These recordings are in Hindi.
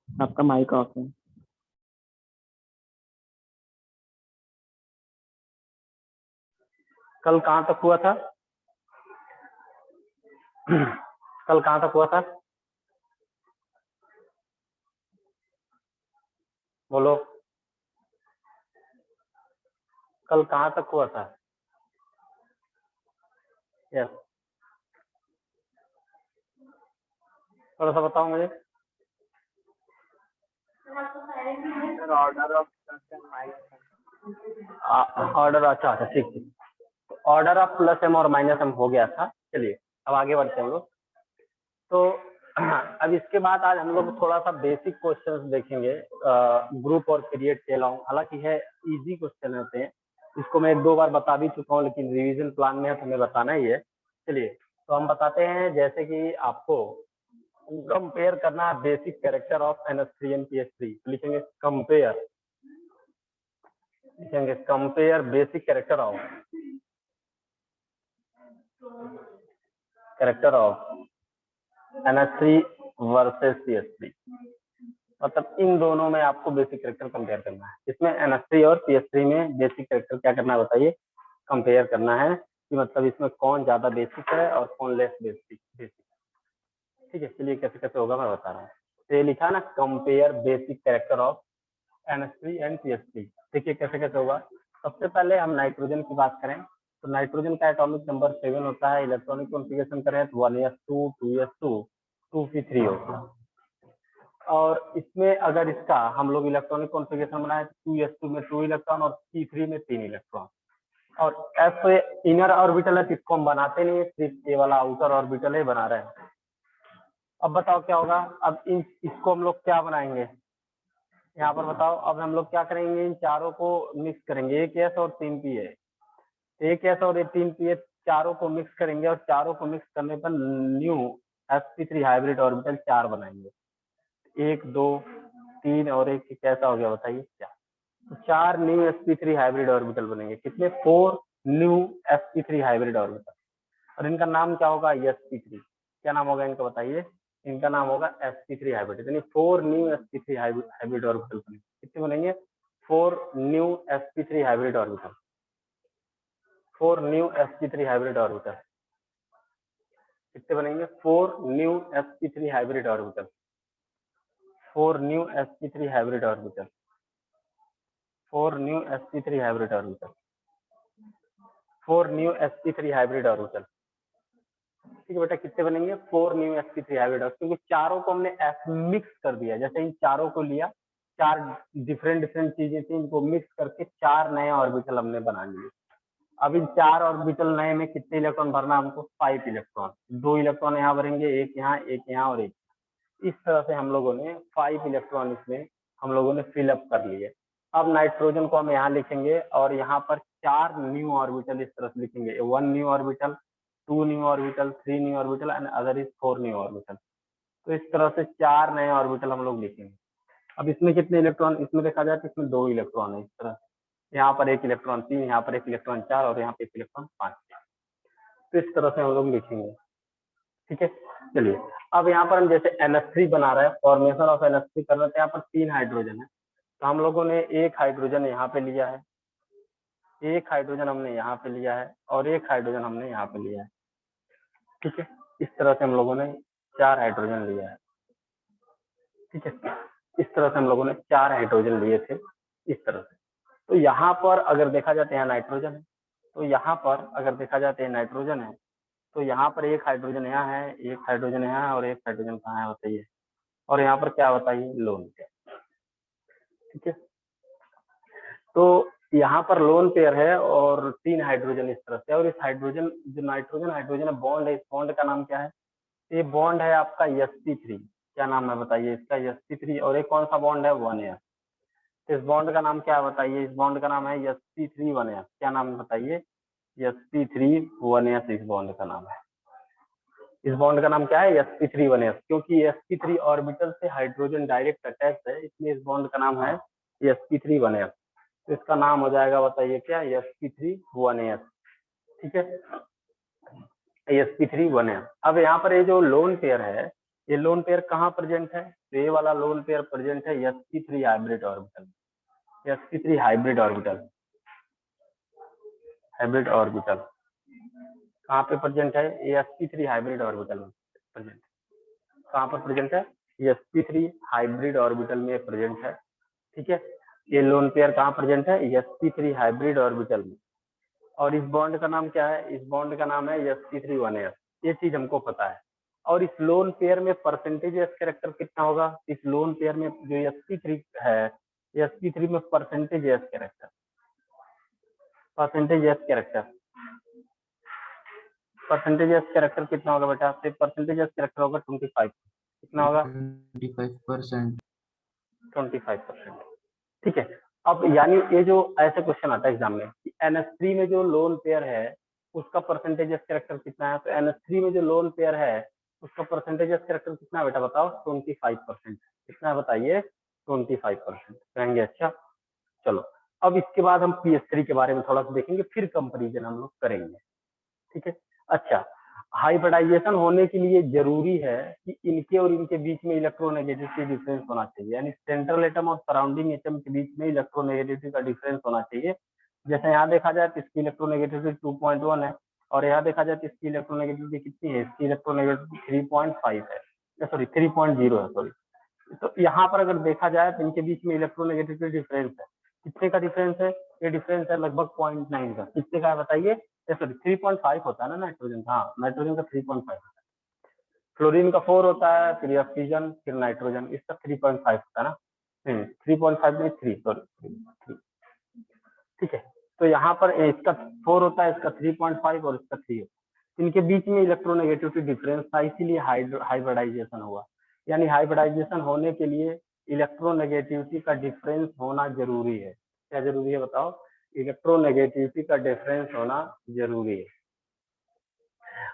आपका माइक ऑफ है। कल कहाँ तक हुआ था? कल कहाँ तक हुआ था? बोलो, कल कहाँ तक हुआ था? यस, थोड़ा सा बताओ मुझे। ऑर्डर ऑफ ऑर्डर, अच्छा अच्छा, ठीक ठीक। ऑर्डर ऑफ प्लस एम और माइनस एम हो गया था। चलिए अब आगे बढ़ते हैं हम लोग। तो अब इसके बाद आज हम लोग थोड़ा सा बेसिक क्वेश्चंस देखेंगे, ग्रुप और पीरियड के अलावा। हालांकि है इजी क्वेश्चन होते हैं, इसको मैं एक दो बार बता भी चुका हूँ, लेकिन रिवीजन प्लान में है तो हमें बताना ही है। चलिए तो हम बताते हैं, जैसे कि आपको कंपेयर करना है basic character of NH3 and PH3। लिखेंगे कंपेयर, लिखेंगे compare basic character of NH3 versus CH3। मतलब इन दोनों में आपको बेसिक कैरेक्टर कंपेयर करना है। इसमें NH3 और PH3 में बेसिक कैरेक्टर क्या करना है बताइए? कंपेयर करना है कि मतलब इसमें कौन ज्यादा बेसिक है और कौन लेस बेसिक। ठीक है, चलिए कैसे कैसे होगा मैं बता रहा हूँ। तो ये लिखा ना, compare basic character of NH3 and CH3। देखिए कैसे कैसे होगा। सबसे पहले हम नाइट्रोजन की बात करें तो नाइट्रोजन का एटॉमिक नंबर 7 होता है। इलेक्ट्रॉनिक कॉन्फ़िगरेशन करें तो 1s2 2s2 2p3 होता है। और इसमें अगर इसका हम लोग इलेक्ट्रॉनिक कॉन्फ़िगरेशन बनाए तो 2s2 में 2 इलेक्ट्रॉन और p3 में 3 इलेक्ट्रॉन। और s तो इनर ऑर्बिटल है, इसको हम बनाते नहीं है, सिर्फ ये वाला आउटर ऑर्बिटल ही बना रहे हैं। अब बताओ क्या होगा? अब इसको हम लोग क्या बनाएंगे यहाँ पर बताओ? अब हम लोग क्या करेंगे, इन चारों को मिक्स करेंगे। एक एस और 3 पी है, एक एस और 3 पी है, चारों को मिक्स करेंगे और चारों को मिक्स करने पर न्यू sp3 हाइब्रिड ऑर्बिटल 4 बनाएंगे। 1 2 3 और एक कैसा हो गया बताइए? 4। तो 4 न्यू sp3 हाइब्रिड ऑर्बिटल बनेंगे। कितने? 4 न्यू sp3 हाइब्रिड ऑर्बिटल। और इनका नाम क्या होगा? sp3। क्या नाम होगा इनका बताइए? इनका नाम होगा sp3 हाइब्रिड। यानी 4 न्यू sp3 हाइब्रिड ऑर्बिटल बनेंगे। कितने बनेंगे? 4 new sp3 hybrid orbital. 4 new sp3 hybrid orbital कितने बनेंगे? 4 new sp3 hybrid orbital. 4 new sp3 hybrid orbital. 4 new sp3 hybrid orbital. 4 new sp3 hybrid orbital. ठीक है बेटा, कितने बनेंगे? 4 न्यू sp3 हाइब्रिड ऑर्बिटल। क्योंकि चारों को हमने मिक्स कर दिया। जैसे इन चारों को लिया, 4 डिफरेंट डिफरेंट चीजें थी, इनको मिक्स करके 4 नए ऑर्बिटल हमने बना लिए। अब इन 4 ऑर्बिटल नए में कितने इलेक्ट्रॉन भरना हमको? 5 इलेक्ट्रॉन। 2 इलेक्ट्रॉन यहाँ भरेंगे, एक यहाँ और एक। इस तरह से हम लोगों ने 5 इलेक्ट्रॉन इसमें हम लोगों ने फिलअप कर लिए। अब नाइट्रोजन को हम यहाँ लिखेंगे और यहाँ पर 4 न्यू ऑर्बिटल इस तरह से लिखेंगे, 1 new orbital, 2 new orbital, 3 new orbital and other is 4 new orbital. तो इस तरह से 4 नए ऑर्बिटल हम लोग लिखेंगे। अब इसमें कितने इलेक्ट्रॉन, इसमें देखा जाए तो इसमें 2 इलेक्ट्रॉन है इस तरह से, यहाँ पर 1 इलेक्ट्रॉन 3, यहाँ पर 1 इलेक्ट्रॉन 4 और यहाँ पे 1 इलेक्ट्रॉन 5। तो इस तरह से हम लोग लिखेंगे। ठीक है, चलिए अब यहाँ पर हम जैसे NH3 बना रहे हैं, फॉर्मेशन ऑफ NH3 कर रहे थे, यहाँ पर 3 हाइड्रोजन है, तो हम लोगों ने 1 हाइड्रोजन यहाँ पे लिया है, 1 हाइड्रोजन हमने यहाँ पे लिया है और 1 हाइड्रोजन हमने यहाँ पे लिया है। ठीक है, इस तरह से हम लोगों ने 4 हाइड्रोजन लिया है। ठीक है, इस तरह से हम लोगों ने 4 हाइड्रोजन लिए थे इस तरह से। तो यहाँ पर अगर देखा जाए तो यहाँ नाइट्रोजन है, तो यहाँ पर अगर देखा जाए तो ये नाइट्रोजन है, तो यहाँ पर 1 हाइड्रोजन यहाँ है, 1 हाइड्रोजन यहाँ है और 1 हाइड्रोजन कहाँ है बताइए, और यहाँ पर क्या बताइए, लोन पेयर। ठीक है, तो यहाँ पर लोन पेयर है और 3 हाइड्रोजन इस तरह से, और इस हाइड्रोजन जो नाइट्रोजन हाइड्रोजन है बॉन्ड है, इस बॉन्ड का नाम क्या है, ये बॉन्ड है आपका sp3। क्या नाम है बताइए इसका, sp3, और एक कौन सा बॉन्ड है, 1s। इस बॉन्ड का नाम क्या है बताइए, इस बॉन्ड का नाम है sp3 1s। क्या नाम है बताइए, sp3 1s इस बॉन्ड का नाम है। इस बॉन्ड का नाम क्या है, sp3 1s, क्योंकि sp3 ऑर्बिटल से हाइड्रोजन डायरेक्ट अटैच है, इसलिए इस बॉन्ड का नाम है sp3 1s। तो इसका नाम हो जाएगा बताइए क्या, sp3 1s। ठीक है, sp3 1s। अब यहाँ पर ये जो लोन पेयर है, ये लोन पेयर कहाँ प्रेजेंट है, तो ये वाला लोन पेयर प्रेजेंट है sp3 hybrid orbital, sp3 hybrid orbital, hybrid orbital कहाँ पे प्रेजेंट है, sp3 हाइब्रिड ऑर्बिटल में प्रेजेंट। कहाँ पर प्रेजेंट है, sp3 हाइब्रिड ऑर्बिटल में प्रेजेंट है। ठीक है, ये लोन पेयर कहाँ प्रेजेंट है, sp3 हाइब्रिड ऑर्बिटल में, और इस बॉन्ड का नाम क्या है, इस बॉन्ड का नाम है sp3 1s। ये चीज हमको पता है। और इस लोन पेयर में परसेंटेज एस कैरेक्टर कितना होगा, इस लोन पेयर में जो sp3 है, sp3 में percentage S character, percentage S character, percentage S character कितना होगा बेटा, तो परसेंटेज एस कैरेक्टर होगा 25। कितना होगा, 25%। 25%। ठीक है, अब यानी ये जो ऐसे क्वेश्चन आता है एग्जाम में कि NH3 में जो लोन पेयर है उसका परसेंटेज एस कैरेक्टर कितना है, तो NH3 में जो लोन पेयर है उसका परसेंटेज एस कैरेक्टर कितना है बेटा बताओ, 25%। कितना है बताइए, 25% कहेंगे। अच्छा चलो, अब इसके बाद हम PS3 के बारे में थोड़ा सा देखेंगे, फिर कंपेरिजन हम लोग करेंगे। ठीक है, अच्छा हाइब्रिडाइजेशन होने के लिए जरूरी है कि इनके और इनके बीच में इलेक्ट्रोनेगेटिविटी डिफरेंस होना चाहिए, यानी सेंट्रल एटम और सराउंडिंग एटम के बीच में इलेक्ट्रोनेगेटिविटी का डिफरेंस होना चाहिए। जैसे यहाँ देखा जाए तो इसकी इलेक्ट्रोनेगेटिविटी 2.1 है, और यहाँ देखा जाए तो इसकी इलेक्ट्रोनेगेटिविटी कितनी है, इसकी इलेक्ट्रोनेगेटिविटी 3.5 है, सॉरी 3.0 है, सॉरी। तो यहाँ पर अगर देखा जाए तो इनके बीच में इलेक्ट्रोनेगेटिविटी डिफरेंस है, कितने का डिफरेंस है, ये डिफरेंस है लगभग 0.9 का। कितने का है बताइए, सॉरी 3.5 होता है ना नाइट्रोजन, हाँ नाइट्रोजन का 3.5 होता है, फ्लोरीन का 4 होता है, फिर ऑक्सीजन, फिर नाइट्रोजन, इसका 3.5 होता है ना, 3.5 नहीं 3, सॉरी 3। ठीक है, तो यहाँ पर इसका 4 होता है, इसका 3.5 और इसका 3 होता है। इनके बीच में इलेक्ट्रोनेगेटिविटी डिफरेंस था, इसीलिए हाइब्रिडाइजेशन हुआ। यानी हाइब्रिडाइजेशन होने के लिए इलेक्ट्रोनेगेटिविटी का डिफरेंस होना जरूरी है। क्या जरूरी है बताओ, इलेक्ट्रोनेगेटिविटी का डिफरेंस होना जरूरी है।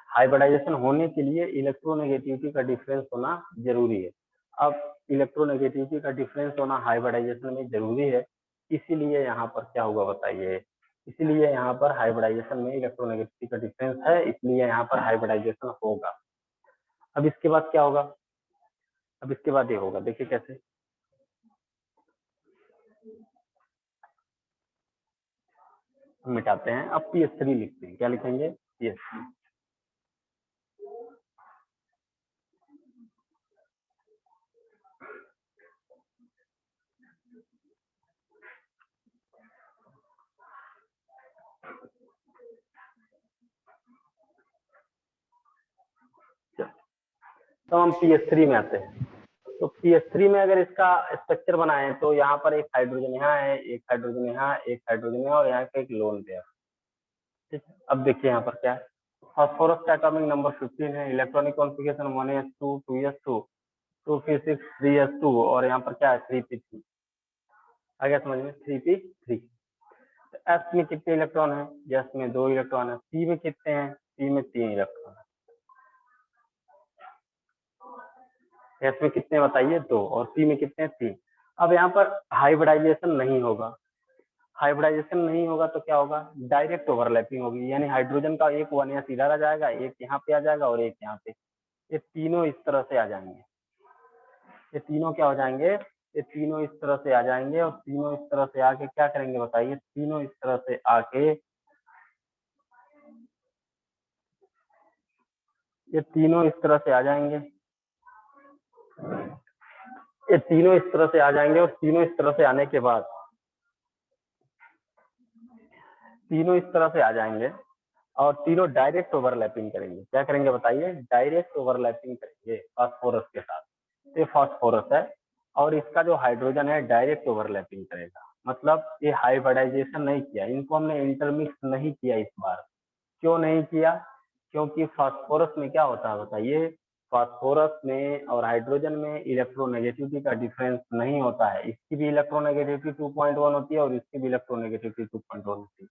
हाइब्रिडाइजेशन होने के लिए इलेक्ट्रोनेगेटिविटी का डिफरेंस होना जरूरी है। अब इलेक्ट्रोनेगेटिविटी का डिफरेंस होना हाइब्रिडाइजेशन में जरूरी है, इसीलिए यहाँ पर क्या होगा बताइए, इसीलिए यहाँ पर हाइब्रिडाइजेशन में इलेक्ट्रोनेगेटिविटी का डिफरेंस है, इसलिए यहाँ पर हाइब्रिडाइजेशन होगा। अब इसके बाद क्या होगा, अब इसके बाद ये होगा, देखिए कैसे, मिटाते हैं। अब PS3 लिखते हैं, क्या लिखेंगे, PS3। तो हम PS3 में आते हैं। तो PS3 में अगर इसका स्ट्रक्चर बनाए तो यहाँ पर एक हाइड्रोजन यहाँ है, एक हाइड्रोजन यहाँ, एक हाइड्रोजन यहाँ, और यहाँ पे एक लोन पेयर। ठीक है, अब देखिए यहाँ पर क्या है, फास्फोरस का एटॉमिक नंबर 15 है, electronic configuration 1s2 2s2, 2p6 3s2 और यहाँ पर क्या है 3p3। आ गया समझ में, 3p3। एस में कितने इलेक्ट्रॉन है, एस में 2 इलेक्ट्रॉन है। सी में कितने हैं, सी में 3 इलेक्ट्रॉन है। एस में कितने बताइए, 2, और सी में कितने, 3। अब यहाँ पर हाइब्रिडाइजेशन नहीं होगा। हाइब्रिडाइजेशन नहीं होगा तो क्या होगा, डायरेक्ट ओवरलैपिंग होगी, यानी हाइड्रोजन का एक 1 यहाँ सीधा आ जाएगा, एक यहाँ पे आ जाएगा और एक यहाँ पे। ये तीनों इस तरह से आ जाएंगे। ये तीनों क्या हो जाएंगे, ये तीनों इस तरह से आ जाएंगे, और तीनों इस तरह से आके क्या करेंगे बताइए, तीनों इस तरह से आके, ये तीनों इस तरह से आ जाएंगे, ये तीनों इस तरह से आ जाएंगे, और तीनों इस तरह से आने के बाद, तीनों इस तरह से आ जाएंगे और तीनों डायरेक्ट ओवरलैपिंग करेंगे। क्या करेंगे बताइए, डायरेक्ट ओवरलैपिंग करेंगे फास्फोरस के साथ। ये फास्फोरस है और इसका जो हाइड्रोजन है डायरेक्ट ओवरलैपिंग करेगा, मतलब ये हाइब्रिडाइजेशन नहीं किया, इनको हमने इंटरमिक्स नहीं किया इस बार। क्यों नहीं किया, क्योंकि फास्फोरस में क्या होता है बताइए, फास्फोरस में और हाइड्रोजन में इलेक्ट्रोनेगेटिविटी का डिफरेंस नहीं होता है। इसकी भी इलेक्ट्रोनेगेटिविटी 2.1 होती है और इसकी भी इलेक्ट्रोनेगेटिविटी 2.1 होती है।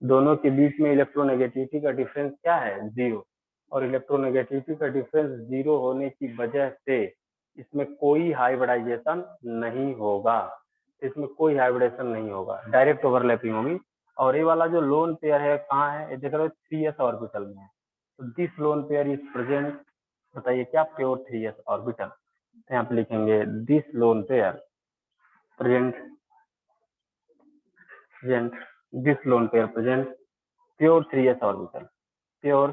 दोनों के बीच में इलेक्ट्रोनेगेटिविटी का डिफरेंस क्या है, 0। और इलेक्ट्रोनेगेटिविटी का डिफरेंस 0 होने की वजह से इसमें कोई हाइब्रिडाइजेशन नहीं होगा, इसमें कोई हाइब्रिडेशन नहीं होगा, डायरेक्ट ओवरलैपिंग होगी। और ये वाला जो लोन पेयर है कहाँ है, देख रहे हो 3s ऑर्बिटल में है। तो this lone pair is present, बताइए क्या, प्योर 3s ऑर्बिटल। यहाँ पे लिखेंगे this lone pair present, this lone pair present pure 3s orbital, pure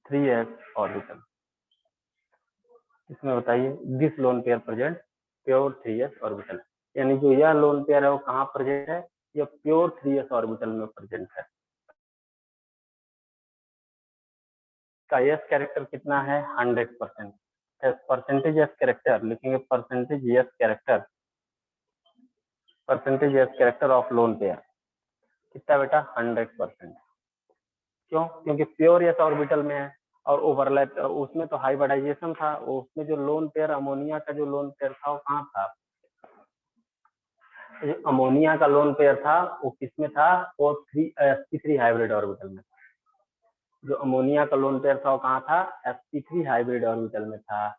3s orbital. इसमें बताइए this lone pair present pure 3s orbital, यानी जो यह लोन पेयर है वो कहाँ प्रेजेंट है, यह प्योर 3s ऑर्बिटल में प्रेजेंट है। का एस कैरेक्टर कितना है, 100%। परसेंटेज एस कैरेक्टर लिखेंगे, percentage S character, percentage S character of lone pair कितना बेटा, 100%। क्यों, क्योंकि प्योर एस ऑर्बिटल में है और ओवरलैप, उसमें तो हाइब्रिडाइजेशन था, उसमें जो लोन पेयर अमोनिया का जो लोन पेयर था वो कहाँ था, जो अमोनिया का लोन पेयर था वो किसमें था, वो 3sp3 हाइब्रिड ऑर्बिटल में। जो अमोनिया का लोन पेयर था वो कहाँ था, sp3 हाइब्रिड ऑर्बिटल में था।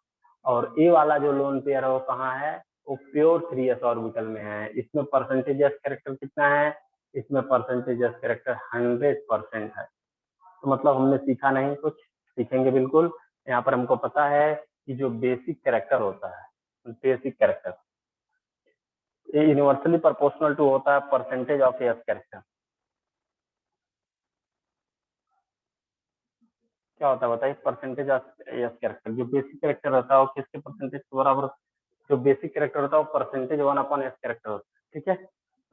और ए वाला जो लोन पेयर है वो कहाँ है, वो प्योर 3s ऑर्बिटल में है। इसमें परसेंटेज एस कैरेक्टर कितना है, इसमें परसेंटेज एस कैरेक्टर 100% है। तो मतलब हमने सीखा नहीं कुछ, सीखेंगे बिल्कुल। यहाँ पर हमको पता है कि जो बेसिक कैरेक्टर होता है, बेसिक कैरेक्टर ये यूनिवर्सली प्रोपोर्शनल टू होता है परसेंटेज ऑफ एस कैरेक्टर। क्या होता है बताइए, परसेंटेज ऑफ एस कैरेक्टर, जो बेसिक कैरेक्टर होता है वो किसके परसेंटेज के बराबर, जो बेसिक कैरेक्टर होता है वो परसेंटेज 1/s कैरेक्टर होता है, ठीक है।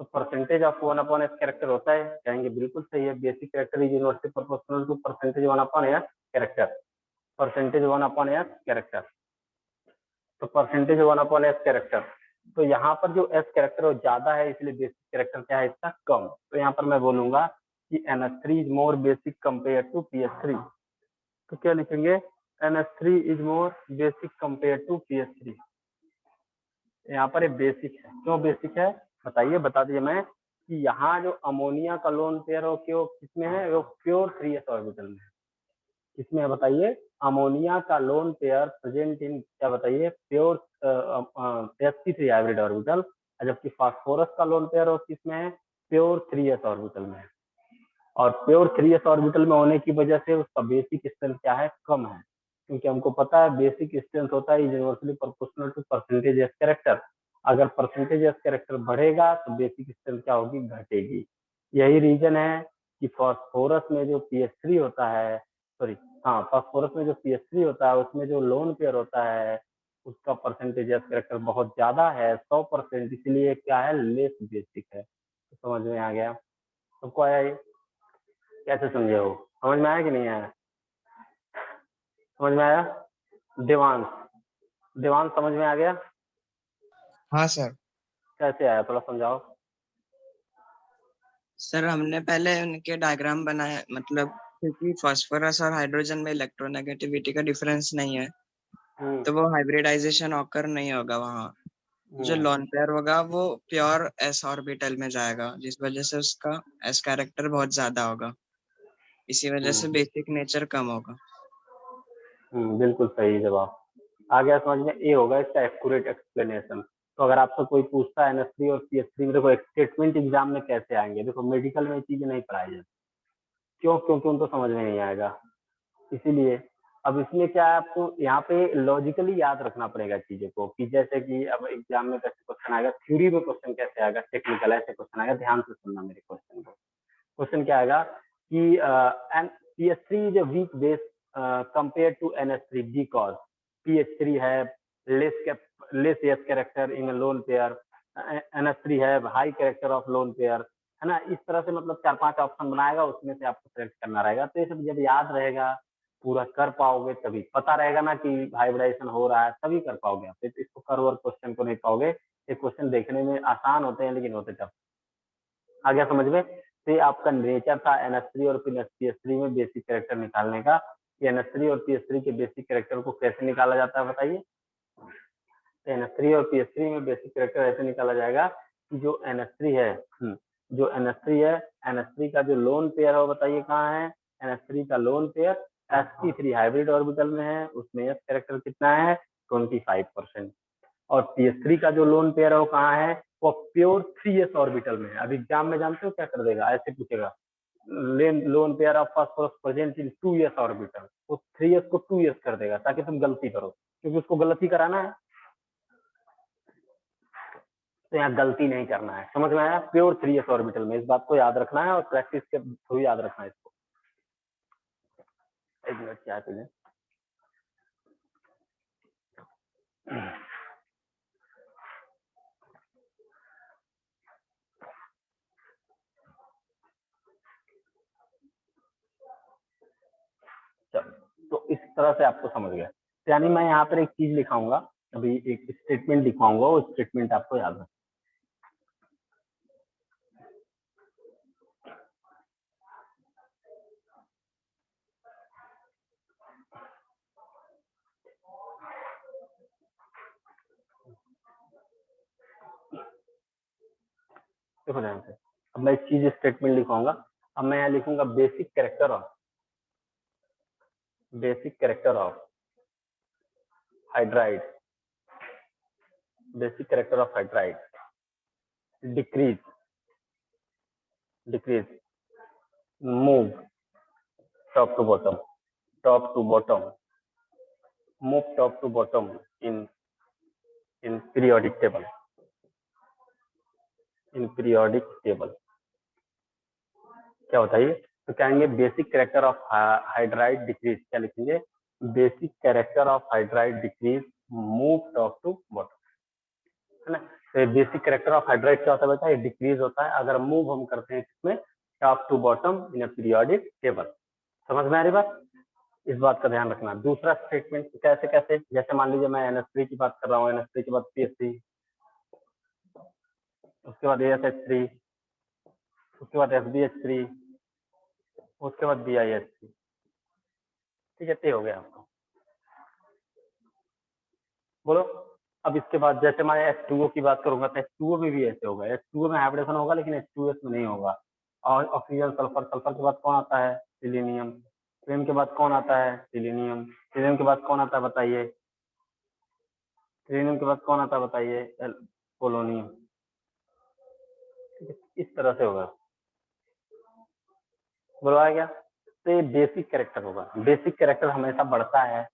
तो परसेंटेज ऑफ 1/s कैरेक्टर होता है, कहेंगे बिल्कुल सही है, basic character is universally proportional to percentage 1/s character, percentage 1/s character. तो परसेंटेज 1/s कैरेक्टर, तो यहाँ पर जो एस कैरेक्टर ज्यादा है इसलिए बेसिक कैरेक्टर क्या है इसका, कम। तो यहाँ पर मैं बोलूंगा कि NH3 is more basic compare to PS3। तो क्या लिखेंगे, NH3 is more basic compare to PS3। यहाँ पर ये बेसिक है, क्यों बेसिक है बताइए, बता दिए मैं कि यहाँ जो अमोनिया का लोन पेयर हो क्यों किसमें है, वो प्योर 3s ऑर्बिटल में है। किसमें है बताइए, अमोनिया का लोन पेयर प्रेजेंट इन क्या बताइए, प्योर sp3 हाइब्रिड ऑर्बिटल, जबकि फास्फोरस का लोन पेयर हो किसमें है, प्योर 3s ऑर्बिटल में है। और प्योर 3s ऑर्बिटल में होने की वजह से उसका बेसिक स्ट्रेंथ क्या है, कम है, क्योंकि हमको पता है बेसिक स्ट्रेंथ होता है universally proportional to percentage S character. अगर परसेंटेज एस कैरेक्टर बढ़ेगा तो बेसिक स्ट्रेंथ क्या होगी, घटेगी। यही रीजन है कि फास्फोरस में जो PS3 होता है, सॉरी हाँ, फास्फोरस में जो PS3 होता है उसमें जो लोन पेयर होता है उसका परसेंटेज एस कैरेक्टर बहुत ज्यादा है, 100%, इसलिए क्या है, लेस बेसिक है। तो समझ में आ गया सबको, आया ये, कैसे समझे हो, समझ में आया कि नहीं आया, समझ में आया, देवांश, देवांश समझ में आ गया, हाँ सर। कैसे आया थोड़ा समझाओ। सर हमने पहले उनके डायग्राम बनाए, मतलब क्योंकि फास्फोरस और हाइड्रोजन में इलेक्ट्रोनेगेटिविटी का डिफरेंस नहीं है, तो वो हाइब्रिडाइजेशन ऑकर नहीं होगा वहाँ। जो लोन पेयर होगा वो प्योर एस ऑर्बिटल में जाएगा, जिस वजह से उसका एस कैरेक्टर बहुत ज्यादा होगा, इसी वजह से बेसिक नेचर कम होगा। बिल्कुल सही जवाब आ गया समझ में। ए होगा इसका एक्यूरेट एक्सप्लेनेशन। तो अगर आपसे कोई पूछता है NS3 और PS3 में, देखो स्टेटमेंट एग्जाम में कैसे आएंगे, देखो मेडिकल में ये चीजें नहीं पढ़ाई जाती। क्यों? क्योंकि उनको समझ में नहीं आएगा, इसीलिए। अब इसमें क्या है, आपको यहाँ पे लॉजिकली याद रखना पड़ेगा चीजों को, कि जैसे कि अब एग्जाम में कैसे क्वेश्चन आएगा, थ्योरी में क्वेश्चन कैसे आएगा, टेक्निकल ऐसे क्वेश्चन आएगा। ध्यान से सुनना मेरे क्वेश्चन को। क्वेश्चन क्या आएगा कि PS3 is a weak base compare to NS3 because PS3 है less S character in lone pair, NS3 है high character of lone pair, है ना। इस तरह से मतलब 4-5 ऑप्शन बनाएगा, उसमें से आपको सेलेक्ट करना रहेगा। तो ये सब जब याद रहेगा, पूरा कर पाओगे, तभी पता रहेगा ना कि हाइब्रिडाइजेशन हो रहा है, तभी कर पाओगे आप। इसको कर और क्वेश्चन को नहीं पाओगे। ये क्वेश्चन देखने में आसान होते हैं लेकिन होते टफ। आ गया समझ में। तो ये आपका नेचर था NS3 और PS3 में बेसिक कैरेक्टर निकालने का। NS3 और PS3 के बेसिक कैरेक्टर को कैसे निकाला जाता है बताइए। NS3 और PS3 में बेसिक कैरेक्टर ऐसे निकाला जाएगा कि जो NS3 है, जो NS3 है, NS3 का जो लोन पेयर है बताइए कहाँ है। NS3 का lone pair sp3 hybrid orbital में है, उसमें एस कैरेक्टर कितना है 25%। और PS3 का जो लोन पेयर है वो कहाँ है, वो प्योर 3s ऑर्बिटल में है। अब एग्जाम में जानते हो क्या कर देगा, ऐसे पूछेगा lone pair of phosphorus present in 2s orbital, वो 3s को 2s कर देगा ताकि तुम गलती करो, क्योंकि उसको गलती कराना है। तो यहाँ गलती नहीं करना है, समझ में आया। प्योर 3s ऑर्बिटल में, इस बात को याद रखना है और प्रैक्टिस के थ्रू याद रखना है इसको। एक मिनट क्या है। चलो, तो इस तरह से आपको समझ गया। यानी मैं यहाँ पर एक चीज लिखाऊंगा, अभी एक स्टेटमेंट लिखवाऊंगा, वो स्टेटमेंट आपको याद रखना। देखो ध्यान से, अब मैं एक चीज स्टेटमेंट लिखवाऊंगा। अब मैं यहाँ लिखूंगा basic character of hydride, basic character of hydride decrease move top to bottom, top to bottom, move top to bottom in periodic table, in periodic table. क्या बताइए, तो कहेंगे basic character of hydride decrease, क्या लिखेंगे, basic character of hydride decrease move top to bottom, है ना। तो बेसिक कैरेक्टर ऑफ हाइड्राइड क्या होता है बेटा, ये डिक्रीज होता है अगर मूव हम करते हैं इसमें top to bottom in periodic table. समझ में आ रही बात, इस बात का ध्यान रखना। दूसरा स्टेटमेंट कैसे कैसे, जैसे मान लीजिए मैं NS3 की बात कर रहा हूँ, NS3 के बाद PS3, उसके बाद ASH3, उसके बाद FBH3, उसके बाद BIH3। ठीक है, हो गया आपको। बोलो। अब इसके बाद जैसे मैं H2O की बात करूंगा तो H2O में भी ऐसे होगा, H2O में हाइब्रिडेशन होगा लेकिन H2S में नहीं होगा। और ऑक्सीजन सल्फर, सल्फर के बाद कौन आता है, सिलीनियम, सिलीनियम के बाद कौन आता है, सिलीनियम, सिलीनियम के बाद कौन आता है बताइए, सिलीनियम के बाद कौन आता है बताइए, पोलोनियम। इस तरह से होगा, बुलवाया गया। तो ये बेसिक कैरेक्टर होगा, बेसिक कैरेक्टर हमेशा बढ़ता है,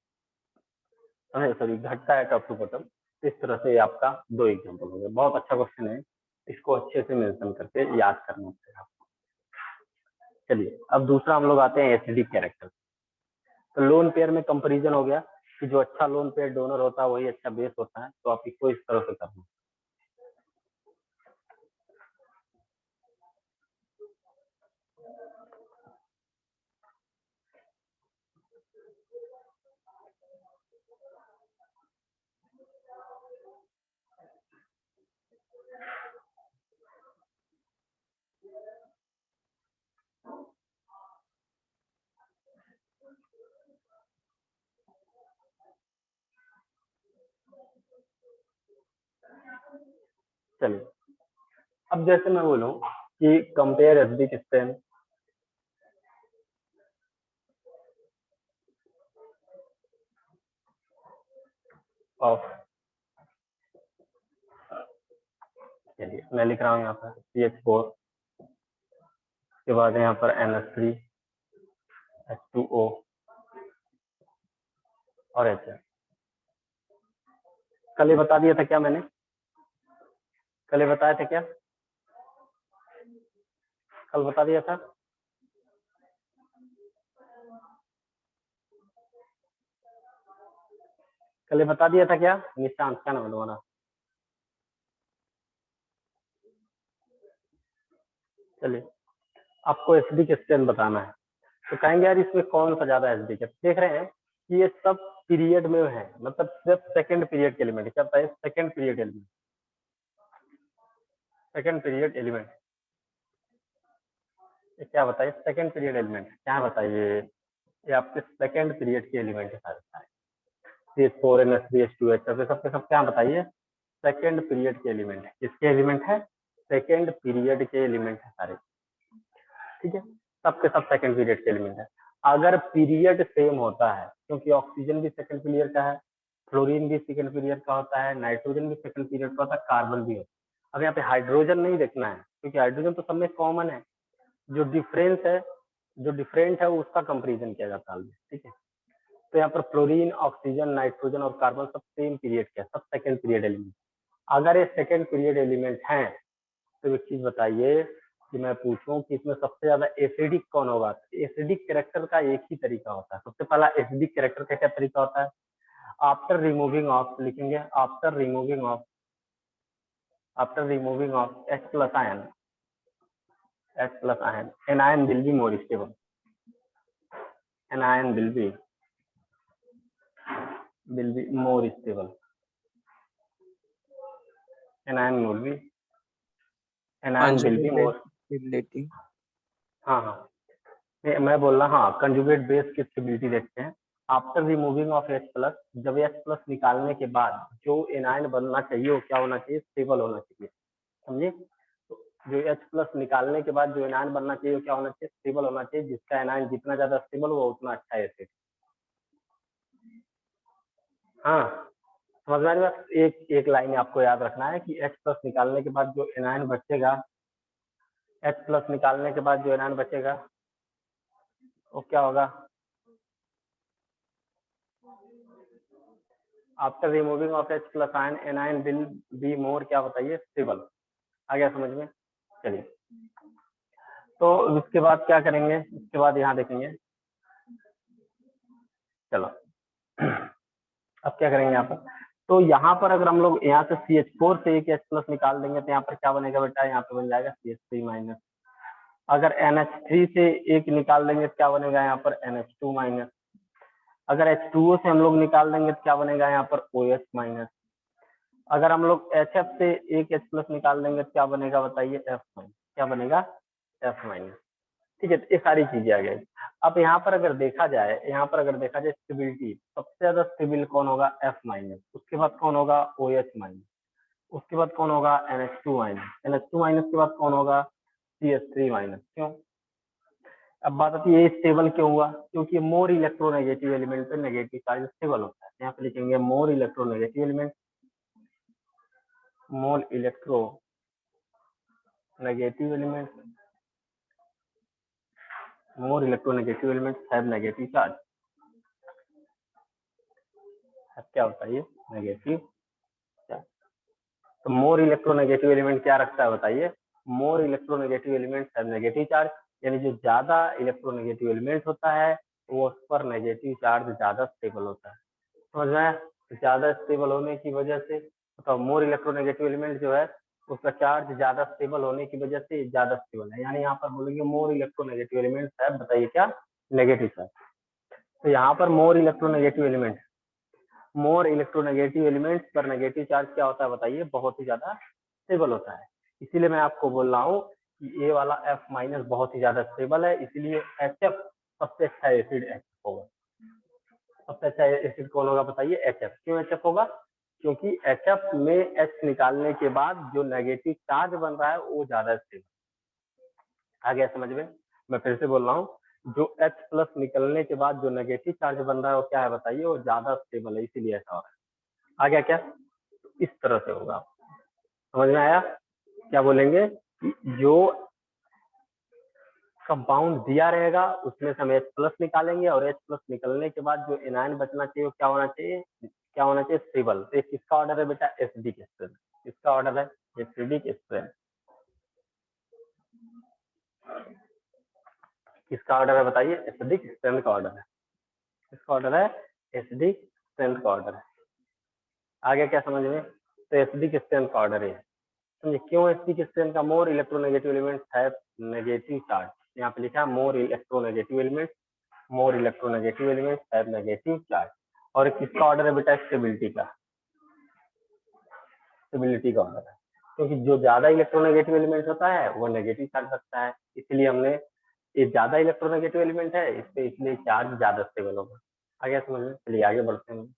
सॉरी घटता है टॉप टू बॉटम। इस तरह से आपका 2 एग्जाम्पल हो गए। बहुत अच्छा क्वेश्चन है, इसको अच्छे से मेंशन करके याद करना पड़ेगा। चलिए अब दूसरा हम लोग आते हैं एसिडिक कैरेक्टर। तो लोन पेयर में कंपैरिजन हो गया कि जो अच्छा लोन पेयर डोनर होता है वही अच्छा बेस होता है, तो आप इसको इस तरह से करना। चलिए, अब जैसे मैं बोलूं कि कंपेयर एसिडिक स्ट्रेंथ ऑफ, चलिए मैं लिख रहा हूँ यहाँ पर CH4 के बाद यहाँ पर NH3 H2O और HF। कल ही बता दिया था क्या मैंने? कल ही बताया था क्या? कल बता दिया था? कल ही बता दिया था क्या? निशांत, क्या नाम है तुम्हारा? चलिए, आपको एसिडिक स्ट्रेंथ बताना है, तो कहेंगे यार इसमें कौन सा ज्यादा एसिडिक है। देख रहे हैं कि ये सब पीरियड में है, मतलब सिर्फ सेकंड पीरियड के एलिमेंट। क्या बताइए? Second period element, second period element क्या बताइए? सेकंड पीरियड एलिमेंट क्या बताइए? ये आपके सेकंड पीरियड के एलिमेंट है सारे। CH4 NH3 H2 HF सबके सब क्या बताइए? सेकंड पीरियड के एलिमेंट है। किसके एलिमेंट है? सेकंड पीरियड के एलिमेंट है सारे, ठीक है। सबके सब सेकंड पीरियड के एलिमेंट है। अगर पीरियड सेम होता है, क्योंकि ऑक्सीजन भी सेकंड पीरियड का है, फ्लोरीन भी सेकंड पीरियड का होता है, नाइट्रोजन भी सेकंड पीरियड का होता है, कार्बन भी होता है। अब यहाँ पे हाइड्रोजन नहीं देखना है, क्योंकि हाइड्रोजन तो सब में कॉमन है। जो डिफरेंस है, जो डिफरेंट है उसका कंपेरिजन किया जाता है, ठीक है। तो यहाँ पर फ्लोरीन, ऑक्सीजन, नाइट्रोजन और कार्बन सब सेम पीरियड के, सब सेकंड पीरियड एलिमेंट। अगर ये सेकंड पीरियड एलिमेंट हैं, तो एक चीज बताइए कि मैं पूछूं कि इसमें सबसे ज्यादा एसिडिक कौन होगा? एसिडिक कैरेक्टर का एक ही तरीका होता है। सबसे पहला एसिडिक कैरेक्टर का क्या तरीका होता है? आफ्टर रिमूविंग ऑफ लिखेंगे, after removing of, after removing of H plus ion, H plus ion, anion will be more stable, anion will be more stable, anion will be, anion will be more, stability. हाँ हाँ मैं बोल रहा, हाँ कंजुगेट बेस की स्टेबिलिटी देखते हैं। After removing of H plus, जब H प्लस निकालने के बाद जो एनायन बनना चाहिए वो क्या होना चाहिए? स्टेबल होना चाहिए, समझे? तो जो H प्लस निकालने के बाद जो एनायन बनना चाहिए वो क्या होना चाहिए? स्टेबल होना चाहिए। जिसका एनायन जितना ज्यादा स्टेबल हुआ उतना अच्छा एसिड। हाँ समझ में आ रही बात? एक एक लाइन आपको याद रखना है कि H प्लस निकालने के बाद जो एनायन बचेगा, H प्लस निकालने के बाद जो एनायन बचेगा वो क्या होगा? After removing of H plus ion, anion will be more, क्या बताइए? स्टेबल। आ गया समझ में? चलिए, तो इसके बाद क्या करेंगे? इसके बाद यहाँ देखेंगे, चलो अब क्या करेंगे यहाँ पर? तो यहाँ पर अगर हम लोग यहाँ से CH4 से एक H प्लस निकाल देंगे तो यहाँ पर क्या बनेगा बेटा? यहाँ पे बन जाएगा CH3 माइनस। अगर NH3 से एक निकाल देंगे तो क्या बनेगा? यहाँ पर NH2 माइनस। अगर H2O से हम लोग निकाल देंगे तो क्या बनेगा? यहाँ पर OH माइनस। अगर हम लोग HF से एक H प्लस निकाल देंगे तो क्या बनेगा बताइए? F minus. क्या बनेगा? F माइनस, ठीक है। तो ये सारी चीजें आ गई। अब यहाँ पर अगर देखा जाए, यहाँ पर अगर देखा जाए स्टेबिलिटी, सबसे ज्यादा स्टेबल कौन होगा? F minus. उसके बाद कौन होगा? OH minus. उसके बाद कौन होगा? NH2 minus. NH2 माइनस के बाद कौन होगा? CH3 minus. क्यों? अब बात आती है ये स्टेबल क्यों हुआ? क्योंकि मोर इलेक्ट्रोनेगेटिव एलिमेंट पे नेगेटिव चार्ज स्टेबल होता है। यहाँ पे लिखेंगे more electronegative element, more electronegative element, more electronegative elements have negative charge. क्या होता है ये? Negative charge. तो मोर इलेक्ट्रोनेगेटिव एलिमेंट क्या रखता है बताइए? More electronegative elements have negative charge, यानी जो ज्यादा इलेक्ट्रोनेगेटिव एलिमेंट होता है वो उस पर नेगेटिव चार्ज ज्यादा स्टेबल होता है। समझ में आया? ज्यादा स्टेबल होने की वजह से, तो मोर इलेक्ट्रोनेगेटिव एलिमेंट जो है उसका चार्ज ज्यादा स्टेबल होने की वजह से ज्यादा स्टेबल है। यानी यहाँ पर बोलेंगे मोर इलेक्ट्रोनेगेटिव एलिमेंट है, बताइए क्या? Negative charge. तो यहाँ पर more electronegative element, more electronegative elements पर नेगेटिव चार्ज क्या होता है बताइए? बहुत ही ज्यादा स्टेबल होता है। इसीलिए मैं आपको बोल रहा हूँ कि ये वाला F माइनस बहुत ही ज्यादा स्टेबल है, इसीलिए HF सबसे अच्छा एसिड HF होगा। सबसे अच्छा एसिड कौन होगा बताइए? HF। क्यों HF होगा? क्योंकि HF में H निकालने के बाद जो नेगेटिव चार्ज बन रहा है वो ज्यादा स्टेबल। आ गया समझ में? मैं फिर से बोल रहा हूँ, जो H प्लस निकलने के बाद जो नेगेटिव चार्ज बन रहा है वो क्या है बताइए, वो ज्यादा स्टेबल है, इसीलिए ऐसा हो रहा है। आ गया क्या? तो इस तरह से होगा, समझ में आया? क्या बोलेंगे कि जो कंपाउंड दिया रहेगा उसमें से हम H प्लस निकालेंगे और H प्लस निकलने के बाद जो एनायन बचना चाहिए वो क्या होना चाहिए, क्या होना चाहिए, स्टेबल। तो किसका ऑर्डर है बेटा? Acidic strength. किसका ऑर्डर है? Acidic strength. किसका ऑर्डर है बताइए? एसिडिक स्ट्रेंथ का ऑर्डर है। किसका ऑर्डर है? एसिडिक स्ट्रेंथ का ऑर्डर है। आ गया क्या समझ में? तो एसिडिक स्ट्रेंथ का ऑर्डर है। समझे क्यों एसिडिक स्ट्रेंथ का? More electronegative elements have negative charge. यहाँ पे लिखा है more electronegative elements, more electronegative elements have negative charge. और किसका ऑर्डर है बेटा? स्टेबिलिटी का। स्टेबिलिटी का ऑर्डर है, क्योंकि जो ज्यादा इलेक्ट्रोनेगेटिव एलिमेंट होता है वो नेगेटिव चार्ज रखता है, इसलिए हमने ये ज्यादा इलेक्ट्रोनेगेटिव एलिमेंट है इस पे, इसलिए चार्ज ज्यादा स्टेबल होगा। आगे समझ में? चलिए आगे बढ़ते हैं।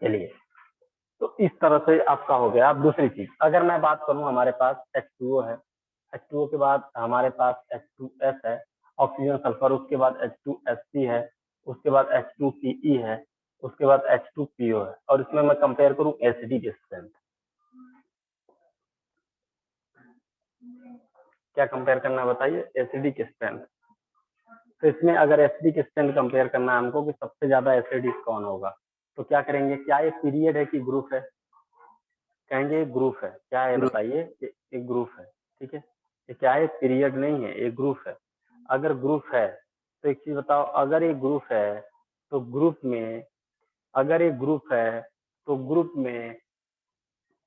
चलिए, तो इस तरह से आपका हो गया। अब दूसरी चीज, अगर मैं बात करूं, हमारे पास H2O है, H2O के बाद हमारे पास H2S है, ऑक्सीजन सल्फर, उसके बाद H2SC है, उसके बाद H2PE है, उसके बाद H2PO है, और इसमें मैं कंपेयर करूं एसिडिक स्ट्रेंथ। क्या कंपेयर करना बताइए? Acidic strength. तो इसमें अगर एसिडिक स्ट्रेंथ कंपेयर करना है हमको कि सबसे ज्यादा एसिडिक कौन होगा, तो क्या करेंगे? क्या ये पीरियड है कि ग्रुप है? कहेंगे ग्रुप है। क्या है ग्रुप। बताइए? एक ग्रुप है, ठीक है। ये क्या है? पीरियड नहीं है, एक ग्रुप है। अगर ग्रुप है तो एक चीज बताओ, अगर एक ग्रुप है तो ग्रुप में, अगर एक ग्रुप है तो ग्रुप में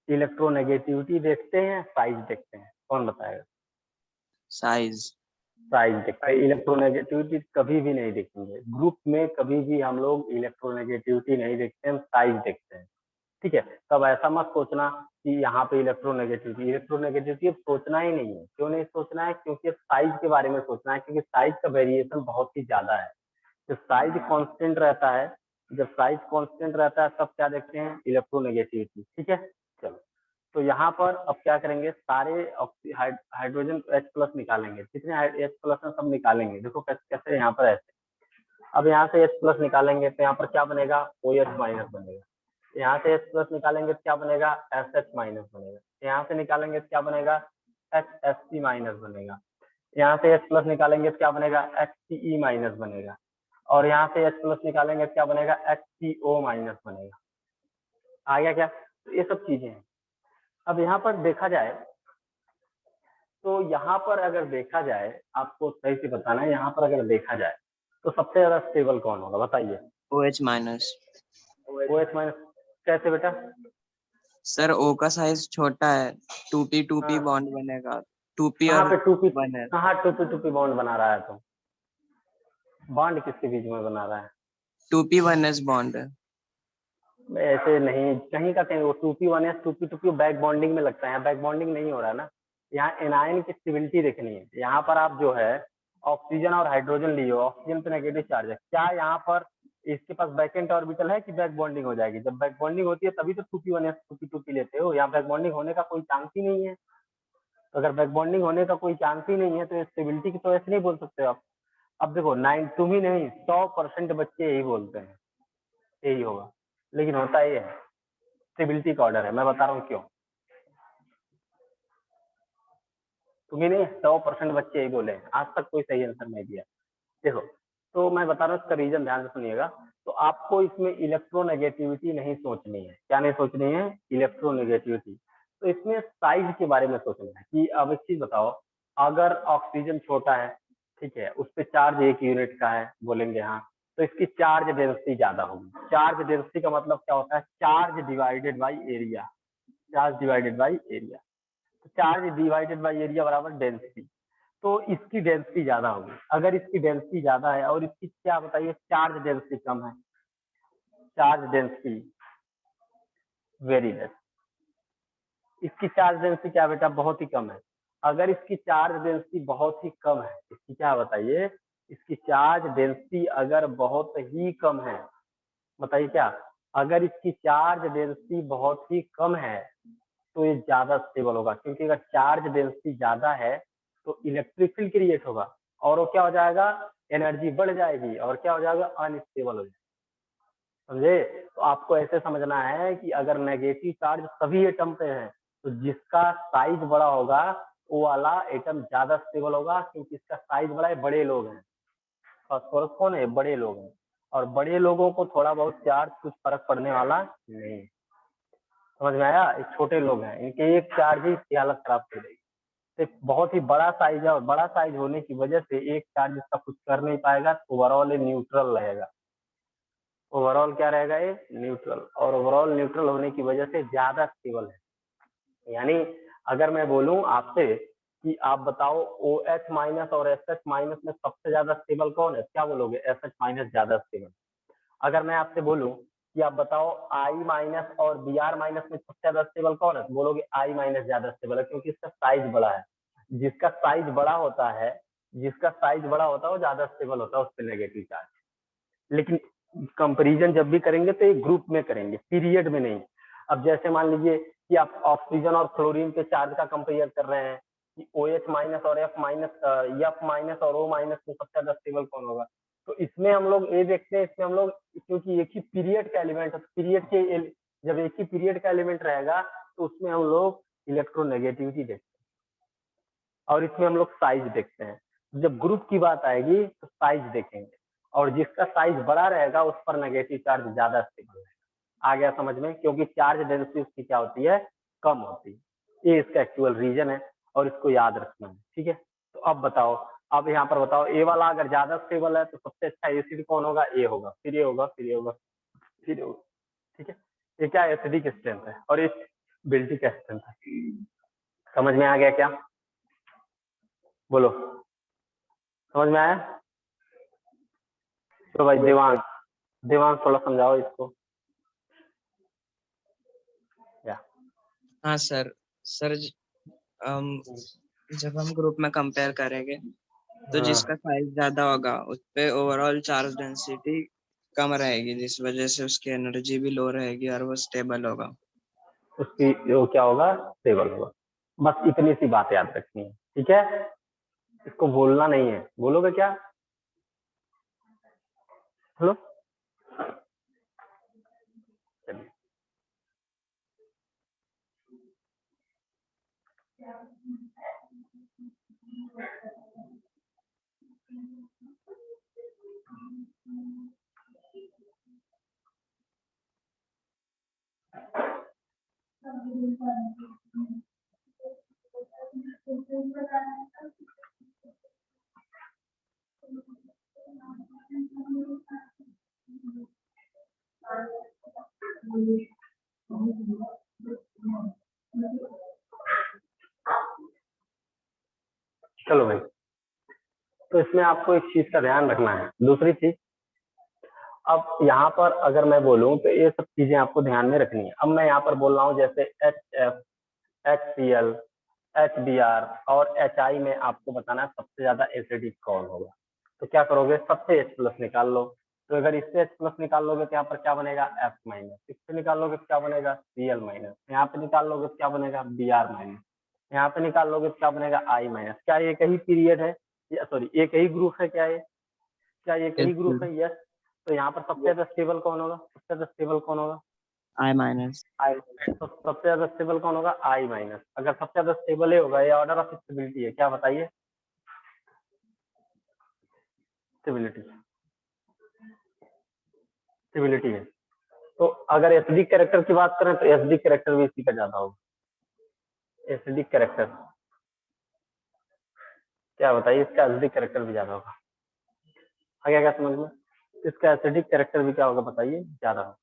इलेक्ट्रोनेगेटिविटी देखते हैं, साइज देखते हैं? कौन बताएगा? साइज। साइज देखते हैं, इलेक्ट्रोनेगेटिविटी कभी भी नहीं देखेंगे ग्रुप में, कभी भी हम लोग इलेक्ट्रोनेगेटिविटी नहीं देखते हैं, साइज देखते हैं, ठीक है। तब ऐसा मत सोचना कि यहाँ पे इलेक्ट्रोनेगेटिविटी अब सोचना ही नहीं है। क्यों नहीं सोचना है? क्योंकि साइज के बारे में सोचना है, क्योंकि साइज का वेरिएशन बहुत ही ज्यादा है। जब साइज कांस्टेंट रहता है, जब साइज कांस्टेंट रहता है तब क्या देखते हैं? इलेक्ट्रोनेगेटिविटी, ठीक है। चलो, तो यहाँ पर अब क्या करेंगे? सारे हाइड्रोजन H प्लस निकालेंगे, कितने H प्लस है सब निकालेंगे। देखो कैसे, यहाँ पर ऐसे, अब यहाँ से H प्लस निकालेंगे तो यहाँ पर क्या बनेगा? OH माइनस बनेगा। यहाँ से H प्लस निकालेंगे तो क्या बनेगा? SH माइनस बनेगा। यहाँ से निकालेंगे तो क्या बनेगा? HSC माइनस बनेगा। यहाँ से H प्लस निकालेंगे तो क्या बनेगा? HCE माइनस बनेगा। और यहाँ से H प्लस निकालेंगे तो क्या बनेगा? HCO माइनस बनेगा। आ गया क्या? तो ये सब चीजें हैं। अब यहाँ पर देखा जाए तो यहाँ पर अगर देखा जाए, आपको सही से बताना है, यहाँ पर अगर देखा जाए तो सबसे ज्यादा स्टेबल कौन होगा बताइए? OH minus. OH minus. कैसे बेटा? सर O का साइज छोटा है, 2p हाँ, बॉन्ड बनेगा, 2p कहाँ और पे टूपी? 1 है। कहाँ टूपी बॉन्ड बना रहा है? तो बॉन्ड किसके बीच में बना रहा है? 2p1s बॉन्ड है। ऐसे नहीं, कहीं का कहीं, वो 2p1s 2p बैक बॉन्डिंग में लगता है, बैक बॉन्डिंग नहीं हो रहा है ना। यहाँ एनायन की स्टेबिलिटी देखनी है। यहाँ पर आप जो है ऑक्सीजन और हाइड्रोजन लिए हो, ऑक्सीजन पे नेगेटिव चार्ज है, क्या यहाँ पर इसके पास बैकेंट ऑर्बिटल है कि बैक बॉन्डिंग हो जाएगी? जब बैक बॉन्डिंग होती है तभी तो 2p1s 2p लेते हो। यहाँ बैक बॉन्डिंग होने का कोई चांस ही नहीं है। तो अगर बैक बॉन्डिंग होने का कोई चांस ही नहीं है तो स्टेबिलिटी की तो ऐसे नहीं बोल सकते आप। अब देखो, 9 तुम ही नहीं, 100% बच्चे यही बोलते हैं यही होगा, लेकिन होता ये है, स्टेबिलिटी का ऑर्डर है। मैं बता रहा हूँ क्यों। तुम्हें नहीं, 100% बच्चे यही बोले हैं, आज तक कोई सही आंसर नहीं दिया। देखो, तो मैं बता रहा हूँ इसका रीजन, ध्यान से सुनिएगा। तो आपको इसमें इलेक्ट्रोनेगेटिविटी नहीं सोचनी है। क्या नहीं सोचनी है? इलेक्ट्रोनेगेटिविटी। तो इसमें साइज के बारे में सोचना है कि अब एक चीज बताओ, अगर ऑक्सीजन छोटा है ठीक है, उस पे चार्ज 1 यूनिट का है बोलेंगे, हाँ, तो इसकी चार्ज डेंसिटी ज्यादा होगी। चार्ज डेंसिटी का मतलब क्या होता है? Charge divided by area. Charge divided by area, तो चार्ज डिवाइडेड बाई एरिया बराबर डेंसिटी। तो इसकी डेंसिटी ज्यादा होगी। अगर इसकी डेंसिटी ज्यादा है और इसकी क्या बताइए चार्ज डेंसिटी कम है, चार्ज डेंसिटी वेरी लेस, इसकी चार्ज डेंसिटी क्या बेटा बहुत ही कम है। अगर इसकी चार्ज डेंसिटी बहुत ही कम है, इसकी क्या बताइए, इसकी चार्ज डेंसिटी अगर बहुत ही कम है, बताइए क्या, अगर इसकी चार्ज डेंसिटी बहुत ही कम है तो ये ज्यादा स्टेबल होगा, क्योंकि अगर चार्ज डेंसिटी ज्यादा है तो इलेक्ट्रिक फील्ड क्रिएट होगा और वो क्या हो जाएगा, एनर्जी बढ़ जाएगी और क्या हो जाएगा, अनस्टेबल हो जाएगा। समझे? तो आपको ऐसे समझना है कि अगर नेगेटिव चार्ज सभी एटम पे है तो जिसका साइज बड़ा होगा वो वाला एटम ज्यादा स्टेबल होगा, क्योंकि इसका साइज बड़ा है, बड़े लोग हैं। फास्फोरस कौन है? बड़े लोग हैं, और बड़े लोगों को थोड़ा बहुत चार्ज कुछ फर्क पड़ने वाला नहीं। समझ में आया? एक छोटे लोग हैं, इनके एक चार्ज ही इसकी हालत खराब कर देगी। तो बहुत ही बड़ा साइज है और बड़ा साइज होने की वजह से एक चार्ज इसका कुछ कर नहीं पाएगा, ओवरऑल ये न्यूट्रल रहेगा। ओवरऑल क्या रहेगा? ये न्यूट्रल, और ओवरऑल न्यूट्रल होने की वजह से ज्यादा स्टेबल है। यानी अगर मैं बोलूं आपसे कि आप बताओ ओ एच माइनस और एस एच माइनस में सबसे ज्यादा स्टेबल कौन है, क्या बोलोगे? एस एच माइनस ज्यादा स्टेबल। अगर मैं आपसे बोलूं कि आप बताओ आई माइनस और बी आर माइनस में सबसे ज्यादा स्टेबल कौन है, तो बोलोगे आई माइनस ज्यादा स्टेबल है, क्योंकि इसका साइज बड़ा है। जिसका साइज बड़ा होता है, जिसका साइज बड़ा होता है वो ज्यादा स्टेबल होता है, उस पर नेगेटिव चार्ज। लेकिन कंपैरिजन जब भी करेंगे तो एक ग्रुप में करेंगे, पीरियड में नहीं। अब जैसे मान लीजिए कि आप ऑक्सीजन और क्लोरीन के चार्ज का कंपेयर कर रहे हैं कि ओ एच माइनस और एफ माइनस और ओ माइनस में सबसे ज्यादा स्टेबल कौन होगा, तो इसमें हम लोग ये देखते हैं, इसमें हम लोग क्योंकि एक ही पीरियड का एलिमेंट है, पीरियड के जब एक ही पीरियड का एलिमेंट रहेगा तो उसमें हम लोग इलेक्ट्रोनेगेटिविटी देखते हैं और इसमें हम लोग साइज देखते हैं। जब ग्रुप की बात आएगी तो साइज देखेंगे, और जिसका साइज बड़ा रहेगा उस पर नेगेटिव चार्ज ज्यादा स्टेबल रहेगा। आ गया समझ में? क्योंकि चार्ज डेंसिटी उसकी क्या होती है, कम होती है। ये इसका एक्चुअल रीजन है और इसको याद रखना है। ठीक है, तो अब बताओ, अब यहाँ पर बताओ, ए वाला अगर ज्यादा स्टेबल है तो सबसे अच्छा एसिड कौन होगा? ए होगा, फिर ये होगा, फिर ये होगा, फिर ये होगा। ठीक है, ये क्या एसिडिक स्ट्रेंथ है और ये बेल्टिक स्ट्रेंथ है। समझ में आ गया क्या? बोलो, समझ में आया? तो भाई देवांश, देवांश थोड़ा समझाओ इसको। या हाँ सर। सर जब हम ग्रुप में कंपेयर करेंगे तो जिसका साइज ज्यादा होगा उस पे ओवरऑल चार्ज डेंसिटी कम रहेगी, जिस वजह से उसकी एनर्जी भी लो रहेगी और वो स्टेबल होगा। उसकी वो क्या होगा? स्टेबल होगा। बस इतनी सी बात याद रखनी है। ठीक है, इसको बोलना नहीं है। बोलोगे क्या? हेलो, चलिए। चलो भाई, तो इसमें आपको एक चीज का ध्यान रखना है। दूसरी चीज, अब यहाँ पर अगर मैं बोलूं तो ये सब चीजें आपको ध्यान में रखनी है। अब मैं यहाँ पर बोल रहा हूँ जैसे H F, H C L, H B R और एच आई में आपको बताना है सबसे ज्यादा एसिडिक कौन होगा। तो क्या करोगे? सबसे H प्लस निकाल लो। तो अगर इससे H प्लस निकाल लोगे तो यहाँ पर क्या बनेगा? F minus. इससे निकाल लोगे तो क्या बनेगा? Cl minus. यहाँ पे निकाल लोगे तो क्या बनेगा? Br minus. यहाँ पे निकाल लोगे तो क्या बनेगा? I minus. क्या एक ही पीरियड है, या सॉरी एक ही ग्रुप है? क्या ये, क्या एक ही ग्रुप है? यस। तो यहाँ पर सबसे ज्यादा स्टेबल कौन होगा? सबसे ज्यादा स्टेबल कौन होगा? आई माइनस। आई। तो सबसे ज्यादा स्टेबल कौन होगा? आई माइनस। अगर सबसे ज्यादा स्टेबल ही होगा, ये ऑर्डर ऑफ स्टेबिलिटी है, क्या बताइए? स्टेबिलिटी, स्टेबिलिटी है। तो अगर एसिडिक कैरेक्टर की बात करें तो एसिडिक कैरेक्टर भी इसी का ज्यादा होगा। एसिडिक कैरेक्टर, क्या बताइए, इसका एसिडिक कैरेक्टर भी ज्यादा होगा। आगे क्या समझ में, इसका एसिडिक कैरेक्टर भी क्या होगा बताइए, ज्यादा होगा।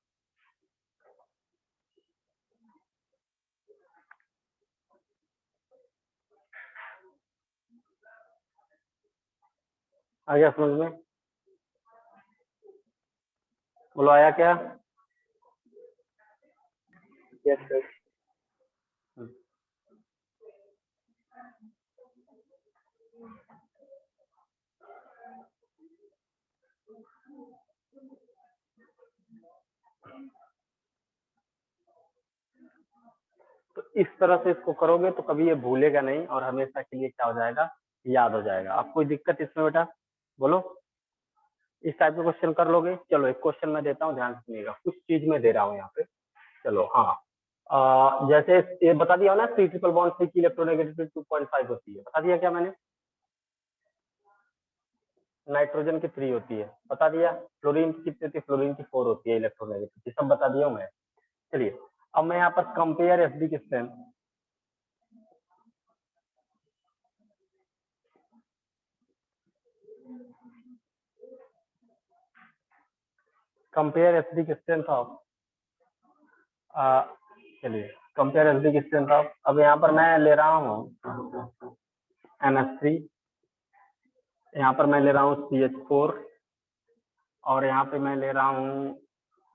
आगे समझ में, बोलो आया क्या? Yes sir. तो इस तरह से इसको करोगे तो कभी ये भूलेगा नहीं और हमेशा के लिए क्या हो जाएगा, याद हो जाएगा। आप कोई दिक्कत इसमें बेटा, बोलो। इस टाइप का क्वेश्चन कर लोगे। चलो एक क्वेश्चन मैं देता हूँ, ध्यान सुनिएगा, कुछ चीज मैं दे रहा हूँ यहाँ पे। चलो हाँ, जैसे ये बता दिया ना, 3 ट्रिपल बॉन्ड की इलेक्ट्रोनेगेटिविटी 2.5 होती है, बता दिया क्या मैंने? नाइट्रोजन की 3 होती है, बता दिया। फ्लोरीन की कितनी होती है? फ्लोरीन की 4 होती है इलेक्ट्रोनेगेटिविटी, सब बता दिया हूँ मैं। चलिए अब मैं यहाँ पर compare acidic strength, compare acidic strength of, चलिए कंपेयर एसिडिक स्ट्रेंथ ऑफ, अब यहाँ पर मैं ले रहा हूँ NH3, यहाँ पर मैं ले रहा हूँ CH4, और यहाँ पे मैं ले रहा हूँ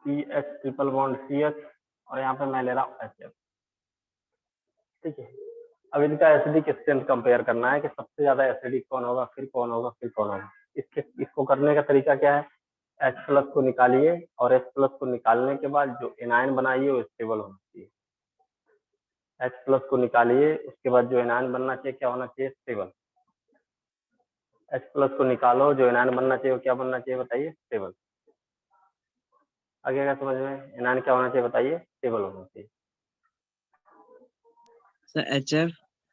CH ट्रिपल बॉन्ड CH, और यहाँ पे मैं ले रहा हूँ HF। ठीक है, अब इनका एसिडिक स्ट्रेंथ कंपेयर करना है कि सबसे ज्यादा एसिडिक कौन होगा, फिर कौन होगा, फिर कौन होगा। इसको करने का तरीका क्या है, H प्लस को निकालिए और H प्लस को निकालने के बाद जो एनायन बनाइए वो स्टेबल होना चाहिए। H प्लस को निकालिए, उसके बाद जो एनायन बनना चाहिए क्या होना चाहिए, स्टेबल। H प्लस को निकालो, जो एनायन बनना चाहिए वो क्या बनना चाहिए बताइए, स्टेबल। आगे क्या समझ में, एनायन क्या होना चाहिए बताइए, स्टेबल होना चाहिए। सर HF,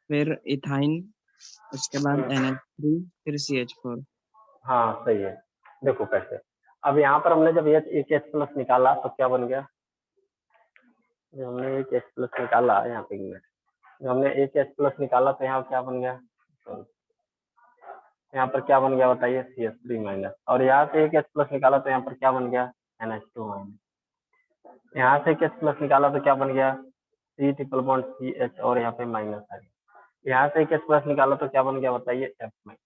फिर इथाइन, उसके बाद NH3, फिर CH4। हाँ सही है, देखो कैसे। अब यहाँ पर हमने जब एक H प्लस निकाला तो क्या बन गया, जब हमने एक H प्लस निकाला, यहाँ पे जब हमने एक H प्लस निकाला तो यहाँ क्या बन गया, यहाँ पर क्या बन गया बताइए, CH3 माइनस, और यहाँ से एक H प्लस निकाला तो यहाँ पर क्या बन गया, NH2 माइनस। यहाँ से एक H प्लस निकाला तो क्या बन गया, C ट्रिपल बॉन्ड CH, और यहाँ पे माइनस आ गया। यहाँ से एक H प्लस निकाला तो क्या बन गया बताइए, F माइनस।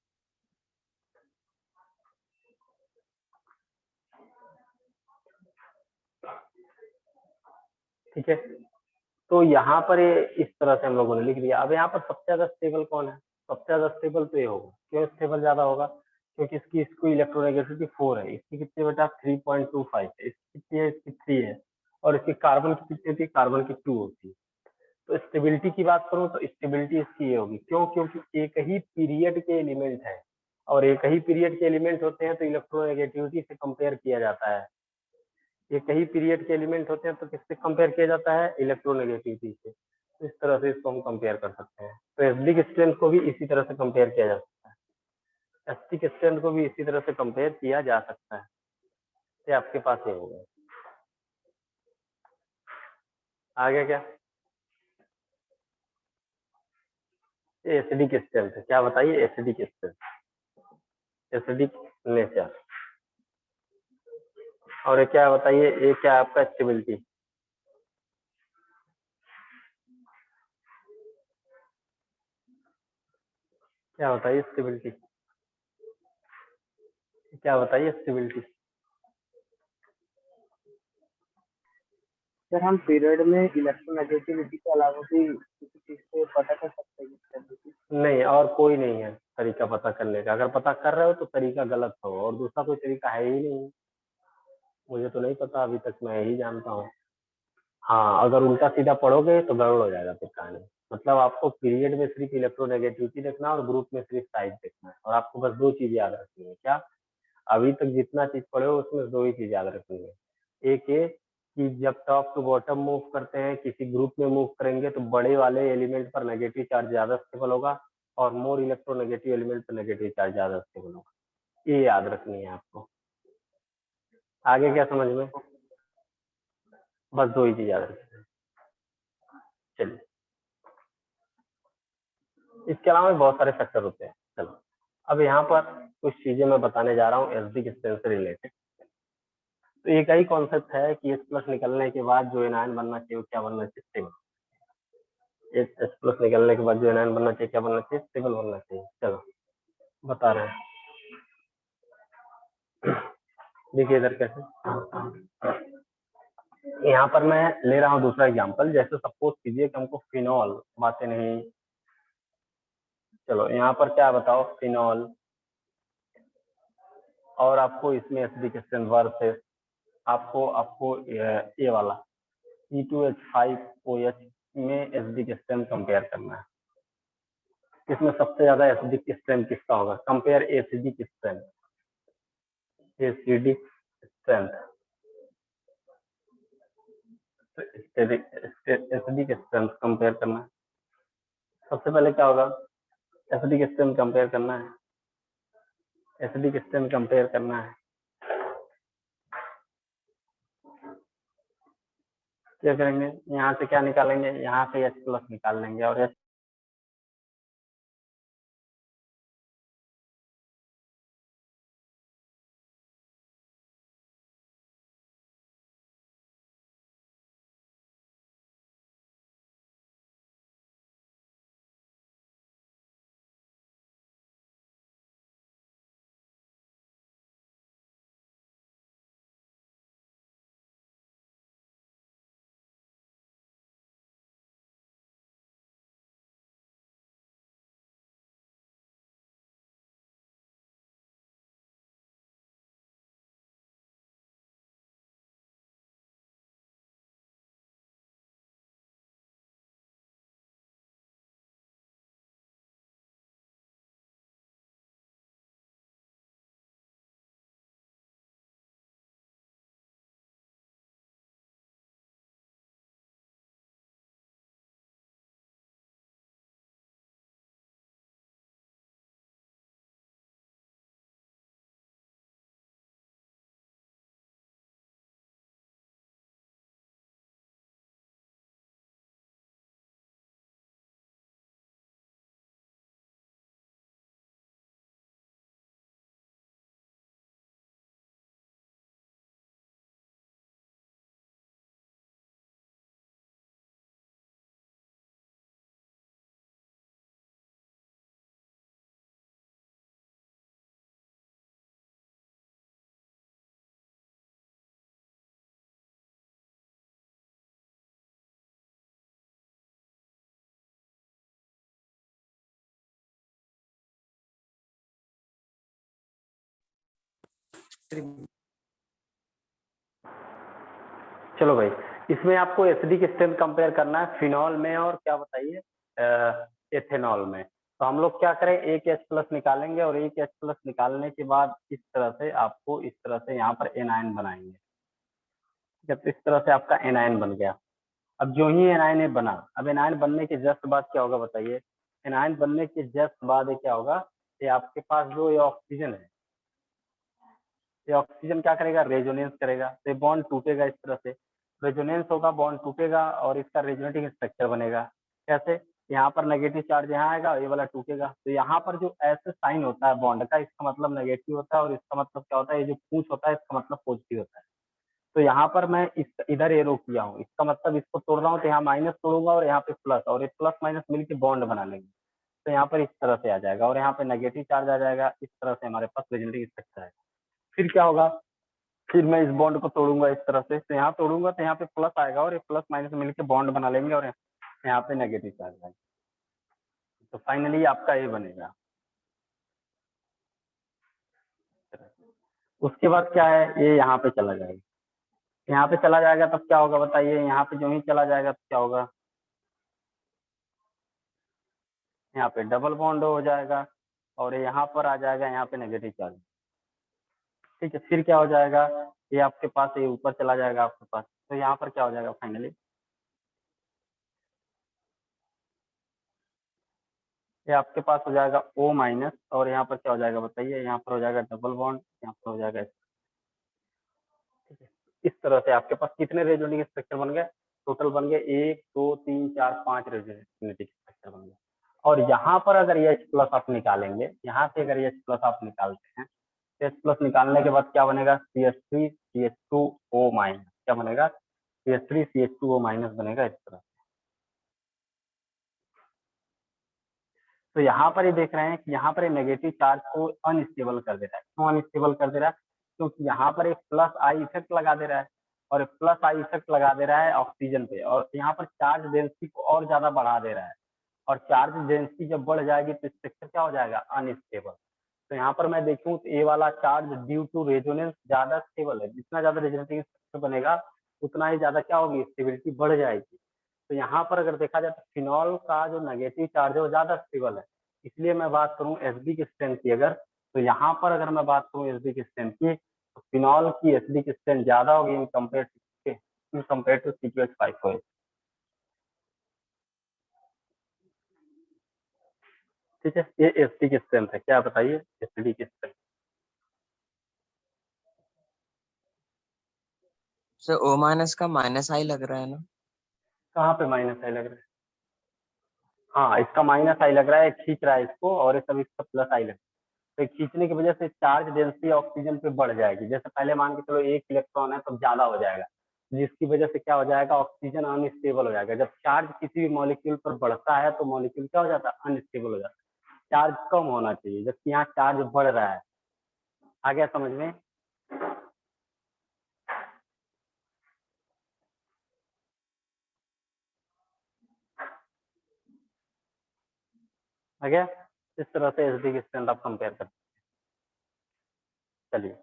ठीक है, तो यहाँ पर ये इस तरह से हम लोगों ने लिख दिया। अब यहाँ पर सबसे ज्यादा स्टेबल कौन है, सबसे ज्यादा स्टेबल तो ये होगा। क्यों स्टेबल ज्यादा होगा, क्योंकि इसको इलेक्ट्रोनेगेटिविटी 4 है, इसकी कितनी बेटा 3.25 है, इसकी कितनी है, इसकी 3 है, और इसकी कार्बन की कितनी होती है, कार्बन की 2 होती है। तो स्टेबिलिटी की बात करूं तो स्टेबिलिटी इसकी ये होगी, क्यों, क्योंकि एक ही पीरियड के एलिमेंट है, और एक ही पीरियड के एलिमेंट होते हैं तो इलेक्ट्रोनेगेटिविटी से कंपेयर किया जाता है। एक ही पीरियड के एलिमेंट होते हैं तो किससे कंपेयर किया जाता है, इलेक्ट्रोनेगेटिविटी से। तो इस तरह से इसको हम कंपेयर कर सकते हैं। तो एसिडिक स्ट्रेंथ को भी इसी तरह से कंपेयर किया जा सकता है, एसिडिक स्ट्रेंथ को भी इसी तरह से कंपेयर किया जा सकता है। ये आपके पास ये होगा। आगे क्या, एसिडिक स्ट्रेंथ है, क्या बताइए, एसिडिक स्ट्रेंथ, एसिडिक नेचर। और ये क्या बताइए, ये क्या आपका स्टेबिलिटी, क्या बताइए स्टेबिलिटी, क्या बताइए स्टेबिलिटी। सर हम पीरियड में इलेक्ट्रोनेगेटिविटी के अलावा भी किसी चीज से पता कर सकते हैं? नहीं, और कोई नहीं है तरीका पता करने का। अगर पता कर रहे हो तो तरीका गलत हो, और दूसरा कोई तरीका है ही नहीं। मुझे तो नहीं पता, अभी तक मैं यही जानता हूँ। हाँ, अगर उल्टा सीधा पढ़ोगे तो गड़बड़ हो जाएगा फिर कहानी। मतलब आपको पीरियड में सिर्फ इलेक्ट्रोनेगेटिविटी देखना है और ग्रुप में सिर्फ साइज देखना है, और आपको बस 2 चीज याद रखनी है। क्या, अभी तक जितना चीज पढ़े हो उसमें 2 ही चीज याद रखनी है। एक ये कि जब टॉप टू बॉटम मूव करते हैं, किसी ग्रुप में मूव करेंगे तो बड़े वाले एलिमेंट पर नेगेटिव चार्ज ज्यादा स्टेबल होगा, और मोर इलेक्ट्रोनेगेटिव एलिमेंट पर नेगेटिव चार्ज ज्यादा स्टेबल होगा। ये याद रखनी है आपको। आगे क्या समझ में, बस 2 ही चीज याद रखनी है। चलिए, इसके अलावा भी बहुत सारे फैक्टर होते हैं। चलो अब यहाँ पर कुछ चीजें मैं बताने जा रहा हूँ एसडी डिस्टेंस से रिलेटेड। तो एक ही कॉन्सेप्ट है कि एच प्लस निकलने के बाद जो एनायन बनना चाहिए वो क्या बनना चाहिए, स्टेबल। एच प्लस निकलने के बाद जो एनायन बनना चाहिए क्या बनना चाहिए, स्टेबल बनना चाहिए। चलो बता रहे हैं, देखिए इधर कैसे। यहाँ पर मैं ले रहा हूँ दूसरा एग्जांपल, जैसे सपोज कीजिए कि हमको फिनॉल बातें नहीं, चलो यहाँ पर क्या बताओ, फिनॉल, और आपको इसमें एसिडिक स्ट्रेंथ वर्थ है, आपको आपको ये वाला C2H5OH में एसिडिक स्ट्रेंथ कंपेयर करना है। इसमें सबसे ज्यादा एसिडिक स्ट्रेंथ किसका होगा, compare acidic strength, acidic strength, acidic strength compare करना है। सबसे पहले क्या होगा, एसिडिक स्ट्रेंथ कंपेयर करना है, एसिडिक स्ट्रेंथ कंपेयर करना है। क्या करेंगे, यहाँ से क्या निकालेंगे, यहाँ से H प्लस निकाल लेंगे और H चलो भाई, इसमें आपको एसिडिक स्ट्रेंथ कंपेयर करना है फिनॉल में और क्या बताइए एथेनॉल में। तो हम लोग क्या करें, एक H प्लस निकालेंगे और एक H प्लस निकालने के बाद इस तरह से आपको इस तरह से यहाँ पर एनायन बनाएंगे। ठीक है, तो इस तरह से आपका एनायन बन गया। अब जो ही एनायन बना, अब एनायन बनने के जस्ट बाद क्या होगा बताइए, एनायन बनने के जस्ट बाद क्या होगा, ये आपके पास जो ये ऑक्सीजन है, ये ऑक्सीजन क्या करेगा, रेजोनेंस करेगा, तो ये बॉन्ड टूटेगा इस तरह से, रेजोनेंस होगा, बॉन्ड टूटेगा और इसका रेजोनेटिंग स्ट्रक्चर बनेगा। कैसे, यहाँ पर नेगेटिव चार्ज यहाँ आएगा, ये वाला टूटेगा, तो यहाँ पर जो ऐसे साइन होता है बॉन्ड का, इसका मतलब नेगेटिव होता है और इसका मतलब क्या होता है, ये जो पूछ होता है इसका मतलब पॉजिटिव होता है। तो यहाँ पर मैं इस इधर एरो किया हूँ, इसका मतलब इसको तोड़ रहा हूँ, तो यहाँ माइनस तोड़ूंगा और यहाँ पे प्लस, और ये प्लस माइनस मिलकर बॉन्ड बना लेंगे, तो यहाँ पर इस तरह से आ जाएगा और यहाँ पे नेगेटिव चार्ज आ जाएगा, इस तरह से हमारे पास रेजोनेटिंग स्ट्रक्चर है। फिर क्या होगा, फिर मैं इस बॉन्ड को तोड़ूंगा इस तरह से, तो यहाँ तोड़ूंगा तो यहाँ पे प्लस आएगा और ये प्लस माइनस मिलकर बॉन्ड बना लेंगे और यहाँ पे नेगेटिव चार्ज आएगा, तो फाइनली आपका ये बनेगा। उसके बाद क्या है, ये यहाँ पे चला जाएगा, यहाँ पे चला जाएगा तब क्या होगा बताइए, यहाँ पे जो ही चला जाएगा तो क्या होगा, यहाँ पे डबल बॉन्ड हो जाएगा और यहाँ पर आ जाएगा यहाँ पे नेगेटिव चार्ज। ठीक है, फिर क्या हो जाएगा, ये आपके पास ये ऊपर चला जाएगा आपके पास, तो यहाँ पर क्या हो जाएगा फाइनली, ये आपके पास हो जाएगा O माइनस और यहाँ पर क्या हो जाएगा बताइए, यहाँ पर हो जाएगा डबल बॉन्ड, यहाँ पर हो जाएगा। ठीक है, इस तरह से आपके पास कितने रेजोनेटिंग स्ट्रक्चर बन गए, टोटल बन गए 1 2 3 4 5 रेजोनेटिंग स्ट्रक्चर बन गए। और यहाँ पर अगर H प्लस आप निकालेंगे, यहाँ से अगर H प्लस आप निकालते हैं, H प्लस निकालने के बाद क्या बनेगा, CH3 CH2O माइनस, क्या बनेगा, CH3 CH2O माइनस बनेगा इस तरह। तो यहाँ पर ये देख रहे हैं कि यहाँ पर नेगेटिव चार्ज को अनस्टेबल कर दे रहा है। क्यों अनस्टेबल कर दे रहा है, क्योंकि यहाँ पर एक प्लस आई इफेक्ट लगा दे रहा है, और प्लस आई इफेक्ट लगा दे रहा है ऑक्सीजन पे, और यहाँ पर चार्ज डेंसिटी को और ज्यादा बढ़ा दे रहा है, और चार्ज डेंसिटी जब बढ़ जाएगी तो स्ट्रक्चर क्या हो जाएगा, अनस्टेबल। तो यहाँ पर मैं देखूं तो ए वाला चार्ज ड्यू टू रेजोनेंस ज्यादा स्टेबल है, जितना ज्यादा रेजोनेटिंग स्ट्रक्चर बनेगा उतना ही ज्यादा क्या होगी, स्टेबिलिटी बढ़ जाएगी। तो यहाँ पर अगर देखा जाए तो फिनॉल का जो नेगेटिव चार्ज है वो ज्यादा स्टेबल है। इसलिए मैं बात करूँ एसडी की स्ट्रेंथ की अगर, तो यहाँ पर अगर मैं बात करूँ एसडी की स्ट्रेंथ की, तो फिनॉल की एसडी की स्ट्रेंथ ज्यादा होगी इन कंपेयर टू C2H5OH। ठीक है, ये एसडी की स्ट्रेंथ है। क्या बताइए एसडी की स्ट्रेंथ। सर O माइनस का माइनस आई लग रहा है ना। कहाँ पे माइनस आई लग रहा है, हाँ इसका माइनस आई लग रहा है, खींच रहा है इसको, और ये सब इसका प्लस आई लग रहा है। तो खींचने की वजह से चार्ज डेंसिटी ऑक्सीजन पे बढ़ जाएगी। जैसे पहले मान के चलो एक इलेक्ट्रॉन है तो ज्यादा हो जाएगा, जिसकी वजह से क्या हो जाएगा, ऑक्सीजन अनस्टेबल हो जाएगा। जब चार्ज किसी भी मॉलिक्यूल पर बढ़ता है तो मॉलिक्यूल क्या हो जाता है, अनस्टेबल हो जाता है। चार्ज कम होना चाहिए, जबकि यहाँ चार्ज बढ़ रहा है। आ गया समझ में। आ गया। इस तरह से एसडी की स्ट्रेंथ आप कंपेयर करते हैं। चलिए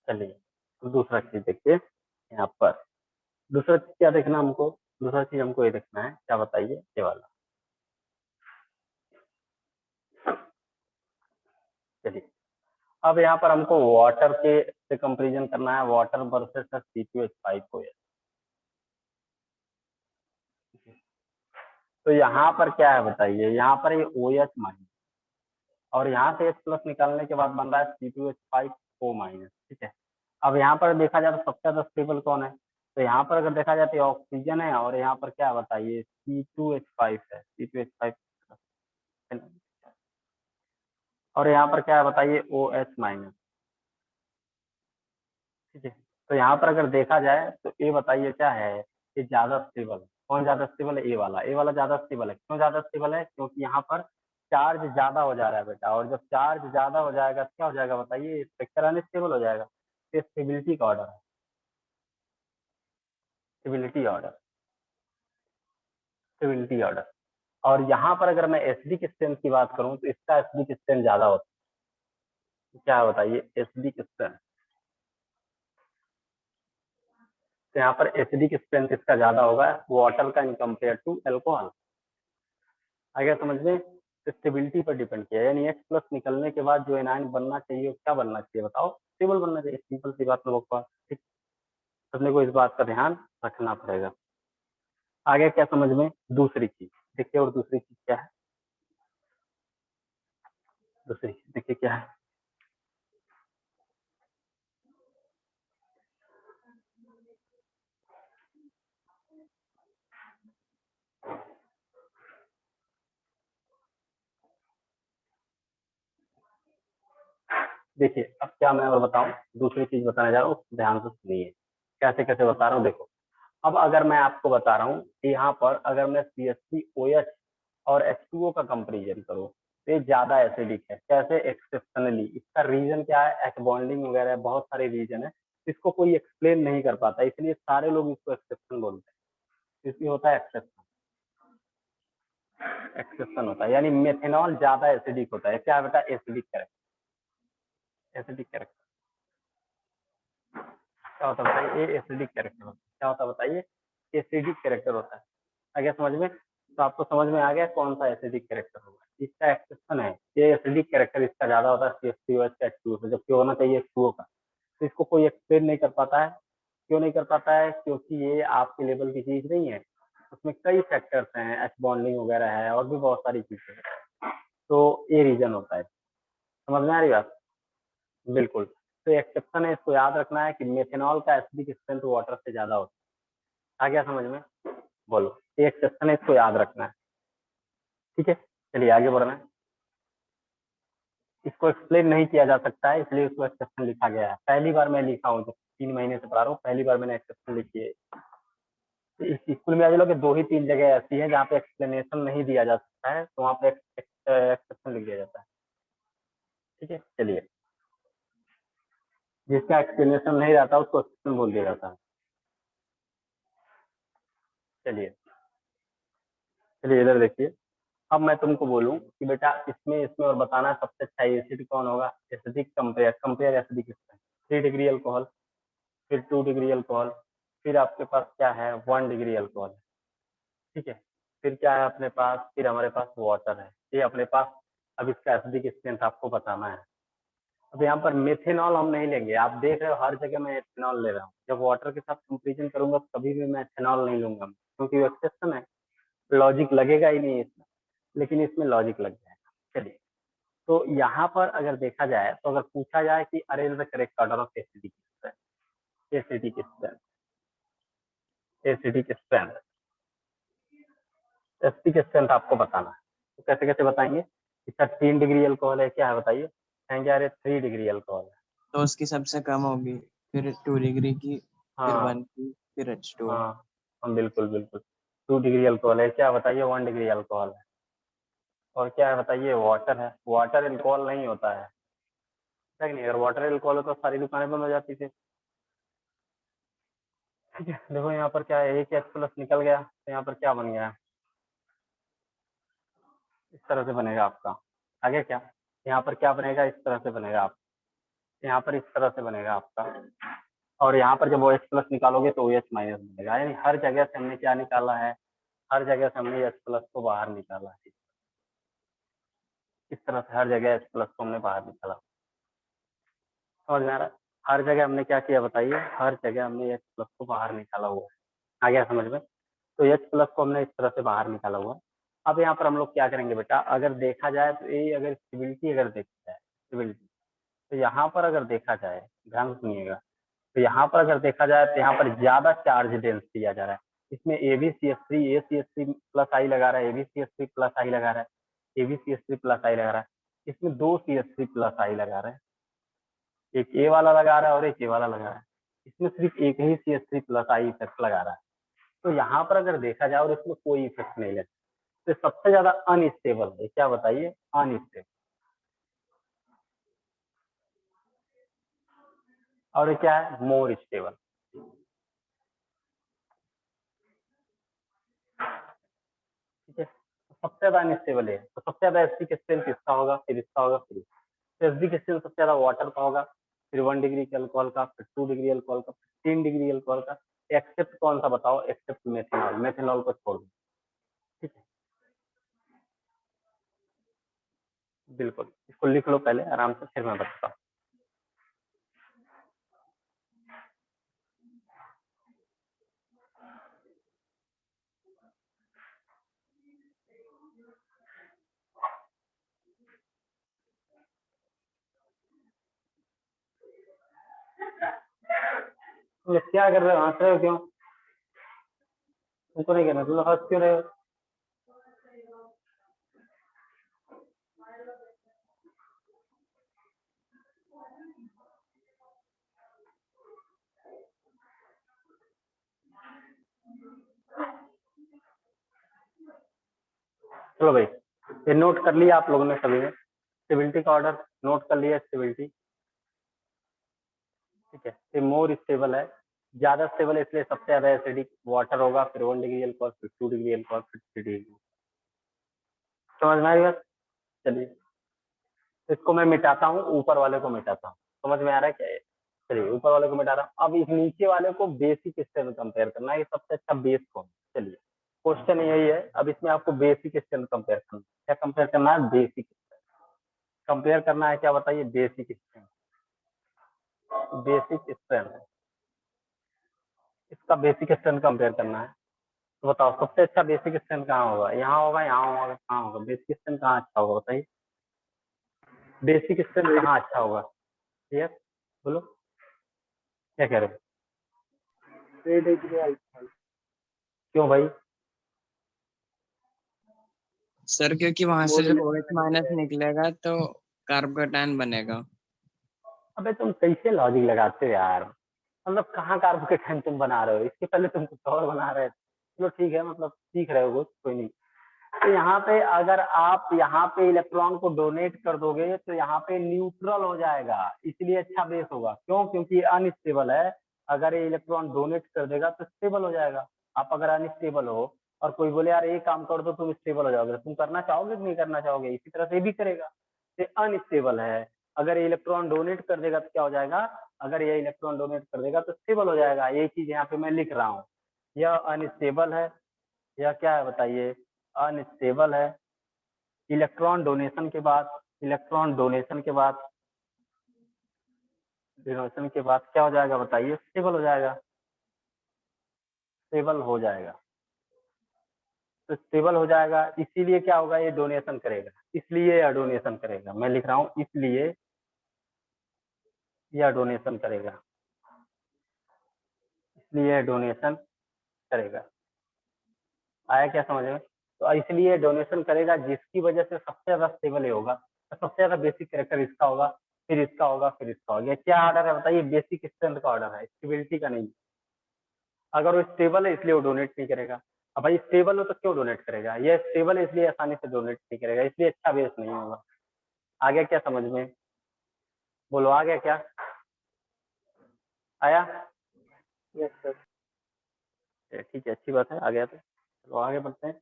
चलिए, तो दूसरा चीज देखिए यहाँ पर। दूसरा चीज क्या देखना हमको, दूसरा चीज हमको ये देखना है, क्या बताइए, ये वाला। चलिए, अब यहाँ पर हमको वाटर के से कंपेरिजन करना है, वाटर वर्सेस C2H5OH। तो यहाँ पर क्या है बताइए, यहाँ पर ये OH माइनस, और यहाँ से H प्लस निकालने के बाद बन रहा है C2H5O माइनस। ठीक है, अब यहाँ पर देखा जाए तो सबसे ज्यादा स्टेबल कौन है, तो यहाँ पर अगर देखा जाए तो ऑक्सीजन है, और यहाँ पर क्या बताइए, C2H5 है, C2H5, और यहाँ पर क्या है बताइए, OH माइनस। ठीक है, तो यहाँ पर अगर देखा जाए तो ये बताइए क्या है, ये ज्यादा स्टेबल है। कौन ज्यादा स्टेबल है, ए वाला। ए वाला ज्यादा स्टेबल है। क्यों ज्यादा स्टेबल है, क्योंकि यहाँ पर चार्ज ज्यादा हो जा रहा है बेटा, और जब चार्ज ज्यादा हो जाएगा तो क्या हो जाएगा बताइए, स्ट्रक्चर अनस्टेबल हो जाएगा। ये स्टेबिलिटी का ऑर्डर है, स्टेबिलिटी ऑर्डर, स्टेबिलिटी ऑर्डर। और यहाँ पर अगर मैं एसडी की स्ट्रेंथ की बात करूँ तो इसका एसडी की स्ट्रेंथ ज्यादा होता है। क्या बताइए एसडी की स्ट्रेंथ, तो यहाँ पर एसडी की स्ट्रेंथ इसका ज्यादा होगा वाटर का इन कंपेयर टू एल्कोहल। आगे समझ में। स्टेबिलिटी पर डिपेंड किया, यानी H प्लस निकलने के बाद जो एनायन बनना चाहिए क्या बनना चाहिए बताओ, स्टेबल बनना चाहिए। सिंपल सी बात लोगों का। ठीक, अपने को इस बात का ध्यान रखना पड़ेगा। आगे क्या समझ में, दूसरी चीज देखिए, और दूसरी चीज क्या है, दूसरी चीज देखिए क्या है। देखिए अब क्या मैं और बताऊं, दूसरी चीज बताने जा रहा हूँ, ध्यान से सुनिए कैसे कैसे बता रहा हूँ। देखो, अब अगर मैं आपको बता रहा हूँ कि यहाँ पर अगर मैं CH3OH और H2O का कंपेरिजन करूँ तो ये ज्यादा एसिडिक है। कैसे, एक्सेप्शनली। इसका रीजन क्या है, एच बॉन्डिंग वगैरह बहुत सारे रीजन है, इसको कोई एक्सप्लेन नहीं कर पाता, इसलिए सारे लोग इसको एक्सेप्शन बोलते हैं। इसलिए होता है एक्सेप्शन, एक्सेप्शन होता है, यानी मेथेनॉल ज्यादा एसिडिक होता है। क्या बेटा, एसिडिक कैरेक्टर, एसिडिक कैरेक्टर क्या होता है बताइए, ये एसिडिक कैरेक्टर होता है। क्या होता है बताइए, एसिडिक कैरेक्टर होता है। आगे समझ में। तो आपको समझ में आ गया कौन सा एसिडिक कैरेक्टर होगा। इसका एक्सेप्शन है, ये एसिडिक कैरेक्टर इसका ज्यादा होता है CH3OH का H2O से, जबकि होना चाहिए H2O का। तो इसको कोई एक्सप्लेन नहीं कर पाता है। क्यों नहीं कर पाता है? क्योंकि ये आपके लेवल की चीज नहीं है, उसमें कई फैक्टर्स हैं, एच बॉन्डिंग वगैरह है और भी बहुत सारी चीजें हैं। तो ये रीजन होता है। समझ में आ रही बात? बिल्कुल। तो एक्सेप्शन है, इसको याद रखना है कि मेथेनॉल का एसिडिक स्ट्रेंथ वाटर से ज्यादा होता है। आ गया समझ में? बोलो, ये एक्सेप्शन है, इसको याद रखना है। ठीक है, चलिए आगे बढ़ना है। इसको एक्सप्लेन नहीं किया जा सकता है, इसलिए उसको एक्सेप्शन लिखा गया है। पहली बार मैं लिखा हूँ, जब 3 महीने से पढ़ा रहा हूँ, पहली बार मैंने एक्सेप्शन लिखी है। इस स्कूल में आज लोग 2 ही 3 जगह ऐसी है जहाँ पे एक्सप्लेनेशन नहीं दिया जा सकता है, तो वहाँ पे एक्सेप्शन लिख दिया जाता है। ठीक है, चलिए, जिसका एक्सप्लेनेशन नहीं रहता उसको एक्सेप्शन बोल दिया जाता है। चलिए चलिए इधर देखिए। अब मैं तुमको बोलूं कि बेटा इसमें इसमें और बताना सबसे अच्छा एसिड कौन होगा। Acidic compare acidic 3 degree alcohol, फिर 2 डिग्री अल्कोहल, फिर आपके पास क्या है 1 डिग्री अल्कोहल। ठीक है, फिर क्या है अपने पास, फिर हमारे पास वाटर है, ये अपने पास। अब इसका एसिडिक स्ट्रेंथ आपको बताना है। अब यहाँ पर मेथेनॉल हम नहीं लेंगे, आप देख रहे हो हर जगह मैं एथेनॉल ले रहा हूँ। जब वाटर के साथ कंपेरिजन करूंगा कभी भी मैं एथेनॉल नहीं लूंगा, क्योंकि वो एक्सेप्शन है, लॉजिक लगेगा ही नहीं इसमें। लेकिन इसमें लॉजिक लग जाएगा। चलिए, तो यहाँ पर अगर देखा जाए, तो अगर पूछा जाए कि arrange the correct order of acidic strength, acidic strength, acidic strength, acidic strength आपको बताना है। तो कैसे कैसे बताएंगे? इसका 3 डिग्री अल्कोहल है, क्या है बताइए? कहेंगे अरे 3 डिग्री अल्कोहल है। तो उसकी सबसे कम होगी, फिर 2 डिग्री की, फिर हाँ 1 की, फिर H2O। हाँ हाँ, बिल्कुल बिल्कुल। 2 डिग्री अल्कोहल है, क्या बताइए? 1 डिग्री अल्कोहल है। और क्या है बताइए? वाटर है। वाटर अल्कोहल नहीं होता है कि नहीं? अगर वाटर अल्कोहल हो तो सारी दुकानें बंद हो जाती थी। ठीक है, देखो यहाँ पर क्या है, एक H प्लस निकल गया, तो यहाँ पर क्या बन गया? इस तरह से बनेगा आपका। आगे क्या, यहाँ पर क्या बनेगा? इस तरह से बनेगा आप, यहाँ पर इस तरह से बनेगा आपका। और यहाँ पर जब वो H प्लस निकालोगे तो OH माइनस बनेगा। यानी हर जगह से हमने क्या निकाला है? हर जगह से हमने H प्लस को बाहर निकाला है। इस तरह से हर जगह H प्लस को हमने बाहर निकाला। समझ में आ रहा है? हर जगह हमने क्या किया बताइए? हर जगह हमने H प्लस को बाहर निकाला हुआ है। आ गया समझ में? तो H प्लस को हमने इस तरह से बाहर निकाला हुआ है। अब यहाँ पर हम लोग क्या करेंगे बेटा? अगर देखा जाए तो ये अगर स्टेबिलिटी अगर देखी जाए, स्टेबिलिटी, तो यहाँ पर अगर देखा जाए, ध्यान सुनिएगा, तो यहाँ पर अगर देखा जाए तो यहाँ पर ज्यादा चार्ज डेंस दिया जा रहा है। इसमें AbCH3 ACH3 प्लस आई लगा रहा है, AbCH3 प्लस आई लगा रहा है, AbCH3 प्लस आई लगा रहा है। इसमें 2 CH3 प्लस आई लगा रहा है, एक ए वाला लगा रहा है और एक ए वाला लगा रहा है। इसमें सिर्फ एक ही CH3 प्लस आई इफेक्ट लगा रहा है। तो यहाँ पर अगर देखा जाए और इसमें कोई इफेक्ट नहीं लगता, तो सबसे ज्यादा अनस्टेबल है, क्या बताइए? अनस्टेबल। और ये क्या है? More stable. ठीक है, तो सबसे ज्यादा अनस्टेबल है, तो सबसे ज्यादा एसिडिक स्ट्रेंथ इसका होगा, फिर इसका होगा, फिर तो एसिडिक स्ट्रेंथ सबसे ज्यादा वाटर का होगा, फिर 1 डिग्री के अल्कोहल का, फिर 2 डिग्री अल्कोहल का, 3 डिग्री अल्कोहल का। एक्सेप्ट कौन सा बताओ? एक्सेप्ट मेथेनॉल, मेथेनॉल को छोड़ दो। ठीक है, बिल्कुल, इसको लिख लो पहले आराम से, फिर मैं बताता हूँ। तुम लोग क्या कर रहे हो? हंस रहे हो क्यों? तुमको नहीं करना, तुम लोग हंस क्यों रहे हो? चलो भाई, ये नोट कर लिया आप लोगों ने सभी ने? स्टेबिलिटी का ऑर्डर नोट कर लिया? स्टेबिलिटी, ठीक है, ये मोर स्टेबल है, ज्यादा स्टेबल है, इसलिए सबसे ज्यादा एसिडिक वाटर होगा, फिर 1 डिग्री अल्कोहल, फिर 2 डिग्री अल्कोहल, फिर 3 डिग्री। समझ में आई बात? चलिए, इसको मैं मिटाता हूँ, ऊपर वाले को मिटाता हूँ। समझ में आ रहा है क्या? चलिए, ऊपर वाले को मिटा रहा हूँ। अब इस नीचे वाले को बेसिक इससे कंपेयर करना है, ये सबसे अच्छा बेस कौन है? चलिए, क्वेश्चन यही है। अब इसमें आपको बेसिक स्ट्रेंथ कंपेयर करना है। क्या कंपेयर करना है? बेसिक कंपेयर करना है। क्या बताइए? Basic strength. बेसिक स्ट्रेंथ, इसका बेसिक स्ट्रेंथ कंपेयर करना है। तो बताओ सबसे अच्छा बेसिक स्ट्रेंथ कहाँ होगा? यहाँ होगा, यहाँ होगा, कहाँ होगा? बेसिक स्ट्रेंथ कहाँ अच्छा होगा बताइए? बेसिक स्ट्रेंथ कहाँ अच्छा होगा? ठीक है, बोलो क्या कह रहे हो? ग्रेड एग्री अल्कोहल। क्यों भाई? सर क्योंकि वहां से मोर जब OH माइनस इलेक्ट्रोनेगेटिव है। निकलेगा तो कार्बोकेटायन बनेगा। अबे तुम कैसे लॉजिक लगाते हो यार? मतलब कहाँ कार्बोकेटाइन तुम बना रहे हो? इसके पहले तुम कुछ और बना रहे थे। चलो ठीक है, मतलब सीख रहे हो कुछ, कोई नहीं। तो यहाँ पे अगर आप यहाँ पे इलेक्ट्रॉन को डोनेट कर दोगे तो यहाँ पे न्यूट्रल हो जाएगा, इसलिए अच्छा बेस होगा। क्यों? क्योंकि अनस्टेबल है। अगर ये इलेक्ट्रॉन डोनेट कर देगा तो स्टेबल हो जाएगा। आप अगर अनस्टेबल हो और कोई बोले यार ये काम कर दो तुम स्टेबल हो जाओगे, तुम करना चाहोगे कि नहीं करना चाहोगे? इसी तरह से भी करेगा। ये अनस्टेबल है। अगर ये इलेक्ट्रॉन डोनेट कर देगा तो क्या हो जाएगा? अगर ये इलेक्ट्रॉन डोनेट कर देगा तो स्टेबल हो जाएगा। यही चीज यहाँ पे मैं लिख रहा हूँ। यह अनस्टेबल है, यह क्या है बताइए? अनस्टेबल है। इलेक्ट्रॉन डोनेशन के बाद, इलेक्ट्रॉन डोनेशन के बाद, डोनेशन के बाद क्या हो जाएगा बताइए? स्टेबल हो जाएगा। स्टेबल हो जाएगा। तो स्टेबल हो जाएगा, इसीलिए क्या होगा? ये डोनेशन करेगा, इसलिए यह डोनेशन करेगा। मैं लिख रहा हूँ इसलिए यह डोनेशन करेगा, इसलिए यह डोनेशन करेगा। आया क्या समझ में? तो इसलिए डोनेशन करेगा, जिसकी वजह से सबसे ज्यादा स्टेबल होगा। तो सबसे ज्यादा बेसिक कैरेक्टर इसका होगा, फिर इसका होगा, फिर इसका होगा। क्या ऑर्डर है बताइए? बेसिक स्ट्रेंथ का ऑर्डर है, स्टेबिलिटी का नहीं। अगर वो स्टेबल है इसलिए वो डोनेट नहीं करेगा। अब भाई स्टेबल हो तो क्यों डोनेट करेगा? ये स्टेबल है इसलिए आसानी से डोनेट नहीं करेगा, इसलिए अच्छा बेस नहीं होगा। आ गया क्या समझ में? बोलो आ गया क्या? आया? Yes sir. ठीक है, अच्छी बात है, आ गया तो चलो आगे बढ़ते हैं।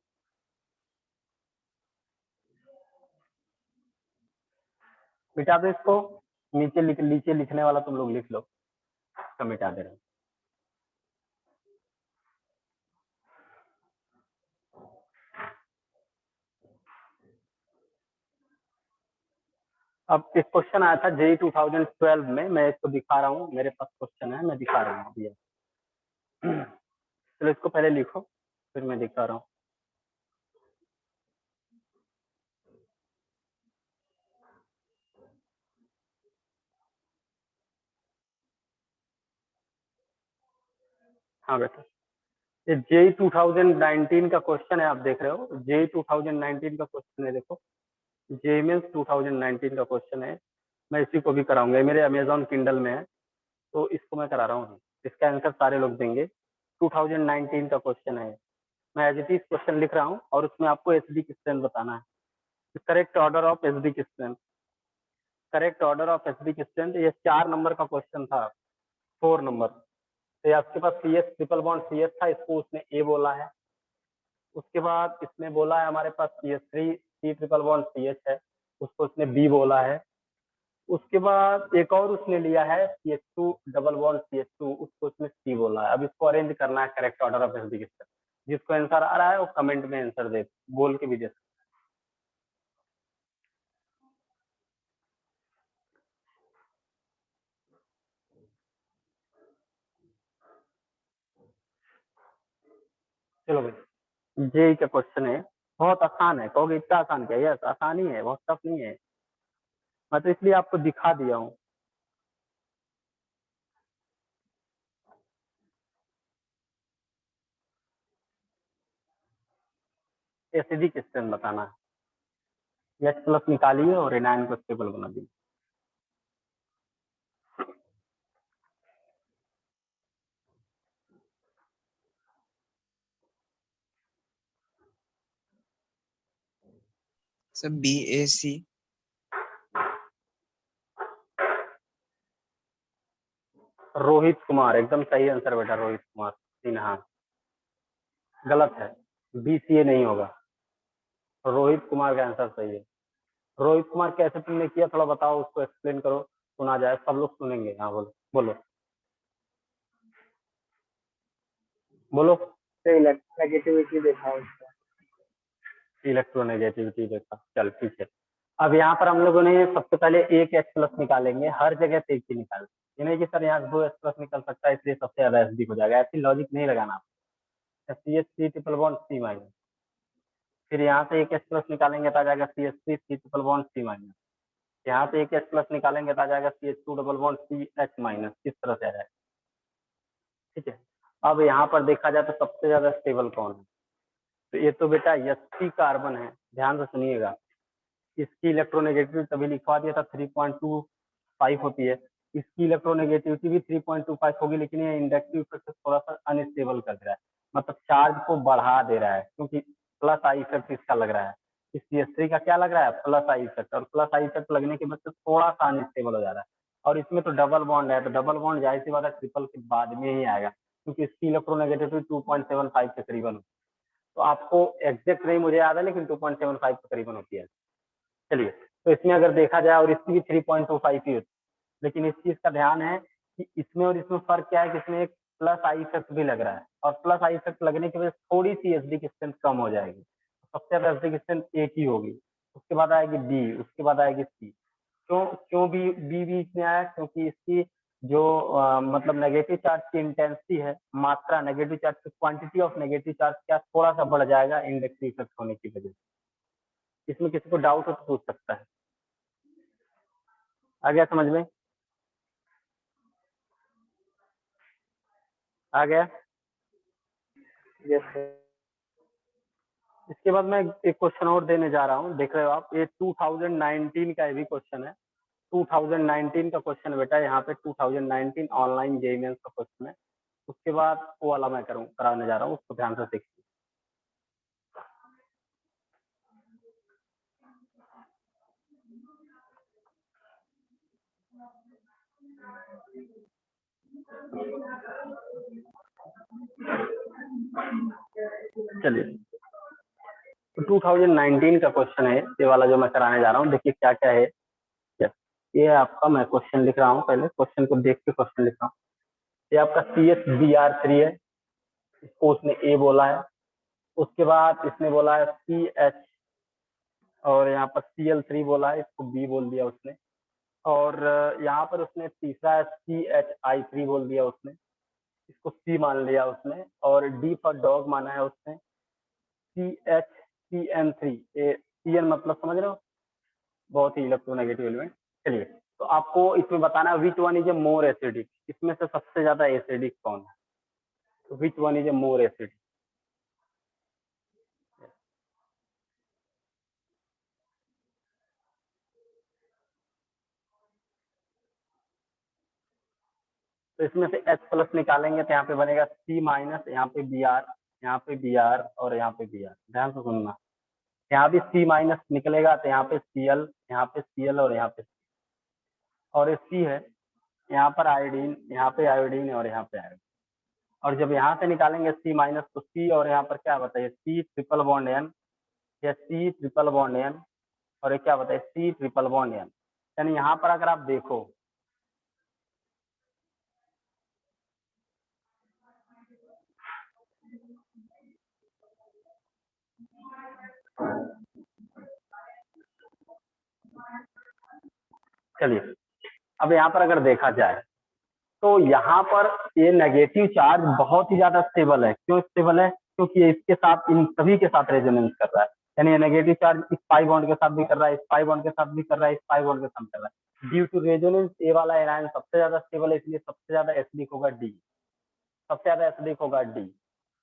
मिटा दो इसको, नीचे लिखने वाला तुम लोग लिख लो, इसका मिटा दे रहे हैं। अब एक क्वेश्चन आया था जेई 2012 में, मैं इसको दिखा रहा हूँ, मेरे पास क्वेश्चन है, मैं दिखा रहा हूँ अभी। चलो इसको पहले लिखो, फिर मैं दिखा रहा हूँ। हाँ बेटा, ये जेई 2019 का क्वेश्चन है, आप देख रहे हो जेई 2019 का क्वेश्चन है। देखो जेई मेंस 2019 का क्वेश्चन है, मैं इसी को भी कराऊंगा। ये मेरे अमेजॉन किंडल में है, तो इसको मैं करा रहा हूँ। इसका आंसर सारे लोग देंगे। 2019 का क्वेश्चन है, मैं एज इट इज क्वेश्चन लिख रहा हूँ और उसमें आपको एसडी की स्ट्रेंथ बताना है। करेक्ट ऑर्डर ऑफ एसडी की strength, correct order of SD की स्ट्रेंथ। ये 4 नंबर का क्वेश्चन था, 4 नंबर। तो आपके पास C S triple bond C S था, इसको उसने ए बोला है। उसके बाद इसने बोला है हमारे पास C S three C triple bond C H है, उसको उसने बी बोला है। उसके बाद एक और उसने लिया है C H two double bond C H two, उसको उसने सी बोला है। अब इसको अरेंज करना है करेक्ट ऑर्डर ऑफ एसडी के साथ। जिसको आंसर आ रहा है वो कमेंट में आंसर दे, बोल के भी दे सकते। चलो भाई, जेई का क्वेश्चन है, बहुत आसान है। कहोगे इतना आसान क्या? यस आसान ही है, बहुत टफ नहीं है। मैं तो इसलिए आपको दिखा दिया हूँ। एसिडिक स्ट्रेंथ बताना है। एच प्लस निकालिए और एनायन को स्टेबल बना दीजिए। Sir BAC। रोहित कुमार एकदम सही आंसर बेटा, रोहित कुमार सिन्हा। गलत है, बीसीए नहीं होगा। रोहित कुमार का आंसर सही है। रोहित कुमार कैसे तुमने किया, थोड़ा बताओ, उसको एक्सप्लेन करो, सुना जाए, सब लोग सुनेंगे। हाँ बोलो बोलो बोलो। तो इलेक्ट्रोनेगेटिविटी देखा उसका। इलेक्ट्रोनेगेटिविटी देखा, चल ठीक है। अब यहाँ पर हम लोगों ने सबसे पहले एक H प्लस निकालेंगे, हर जगह से एक ही निकालेंगे, ये नहीं कि सर यहाँ 2 H प्लस निकल सकता है इसलिए सबसे ज्यादा एसडी हो जाएगा, ऐसी लॉजिक नहीं लगाना। CH C triple bond C minus, फिर यहाँ से एक H प्लस निकालेंगे तो आ जाएगा CH3 C triple bond C minus, यहाँ पे एक H प्लस निकालेंगे तो आ जाएगा CH2 double bond CH minus, इस तरह से आ जाएगा। ठीक है, अब यहाँ पर देखा जाए तो सबसे ज्यादा स्टेबल कौन है, तो ये तो बेटा Sp कार्बन है, ध्यान से सुनिएगा। इसकी इलेक्ट्रोनेगेटिविटी तभी लिखवा दिया था 3.25 होती है, इसकी इलेक्ट्रोनेगेटिविटी भी 3.25 होगी, लेकिन ये इंडक्टिव इफेक्ट थोड़ा सा अनस्टेबल कर रहा है, मतलब चार्ज को बढ़ा दे रहा है, क्योंकि प्लस आई इफेक्ट इसका लग रहा है। इस CH3 का क्या लग रहा है, प्लस आई इफेक्ट, और प्लस आई इफेक्ट लगने के बाद से थोड़ा सा अनस्टेबल हो जा रहा है। और इसमें तो डबल बॉन्ड है, तो डबल बॉन्ड जाहिर सी बात है ट्रिपल के बाद में ही आएगा, क्योंकि इसकी इलेक्ट्रोनेगेटिविटी 2.75 के करीबन, तो आपको एग्जैक्ट नहीं मुझे याद है लेकिन 2.75 के करीबन होती है। चलिए, तो इसमें अगर देखा जाए, और इसकी भी 3.25 ही होती है, लेकिन इस चीज का ध्यान है कि इसमें और इसमें फर्क क्या है कि इसमें एक प्लस आई इफेक्ट भी लग रहा है, और प्लस आई इफेक्ट लगने की वजह से थोड़ी सी एसडी की स्ट्रेंथ कम हो जाएगी, सबसे ज्यादा एसडी की स्ट्रेंथ एक ही होगी, उसके बाद आएगी बी, उसके बाद आएगी सी। क्यों बी बीच में आया, क्योंकि इसकी जो मतलब नेगेटिव चार्ज की इंटेंसिटी है, मात्रा नेगेटिव चार्ज की क्वांटिटी ऑफ नेगेटिव चार्ज क्या थोड़ा सा बढ़ जाएगा इंडक्टिव इफेक्ट होने की वजह से। इसमें किसी को डाउट हो तो पूछ सकता है। आ गया समझ में? आ गया? Yes sir. इसके बाद मैं एक क्वेश्चन और देने जा रहा हूँ, देख रहे हो आप, ये 2019 का भी क्वेश्चन है, 2019 का क्वेश्चन बेटा, यहाँ पे 2019 ऑनलाइन जेईई मेंस का क्वेश्चन है, उसके बाद वो वाला मैं कराने जा रहा हूँ, उसको ध्यान से देखिए। चलिए, तो 2019 का क्वेश्चन है ये वाला जो मैं कराने जा रहा हूँ, देखिए क्या क्या है। ये आपका, मैं क्वेश्चन लिख रहा हूँ, पहले क्वेश्चन को देख के क्वेश्चन लिख रहा हूँ। ये आपका CHBr3 है, इसको उसने ए बोला है, उसके बाद इसने बोला है CH, और यहाँ पर Cl3 बोला है, इसको बी बोल दिया उसने, और यहाँ पर उसने तीसरा है CHI3 बोल दिया उसने, इसको सी मान लिया उसने, और डी फॉर डॉग माना है उसने, CHCN3, CN मतलब समझ रहे हो, बहुत ही इलेक्ट्रोनेगेटिव एलिमेंट। चलिए, तो आपको इसमें बताना है which one is a more acidic, इसमें से सबसे ज्यादा एसिडिक कौन है, तो which one is a more acidic. तो इसमें से H प्लस निकालेंगे तो यहाँ पे बनेगा C माइनस, यहाँ पे Br, यहाँ पे Br और यहाँ पे Br, ध्यान से सुनना, यहाँ भी C माइनस निकलेगा तो यहाँ पे Cl, यहाँ पे Cl और यहाँ पे, और ये C है, यहाँ पर आयोडीन, यहाँ पे आयोडीन और यहाँ पे आयोडीन, और जब यहाँ से निकालेंगे C माइनस तो C और यहाँ पर क्या बताइए, C ट्रिपल बॉन्ड N, या C ट्रिपल बॉन्ड N, और ये क्या बताइए C ट्रिपल बॉन्ड N, यानी यहाँ पर अगर आप देखो, चलिए अब यहाँ पर अगर देखा जाए तो यहाँ पर ये नेगेटिव चार्ज बहुत ही ज्यादा स्टेबल है, क्यों स्टेबल है, क्योंकि ये इसके साथ, इन सभी के साथ रेजोनेंस कर रहा है, यानी ये नेगेटिव चार्ज इस पाई बॉन्ड के साथ भी कर रहा है, इस पाई बॉन्ड के साथ भी कर रहा है, इस पाई बॉन्ड के साथ कर रहा है, ड्यू टू रेजोनेंस ये वाला एनायन सबसे ज्यादा स्टेबल है, इसलिए सबसे ज्यादा एसिडिक होगा डी, सबसे ज्यादा एसिडिक होगा डी,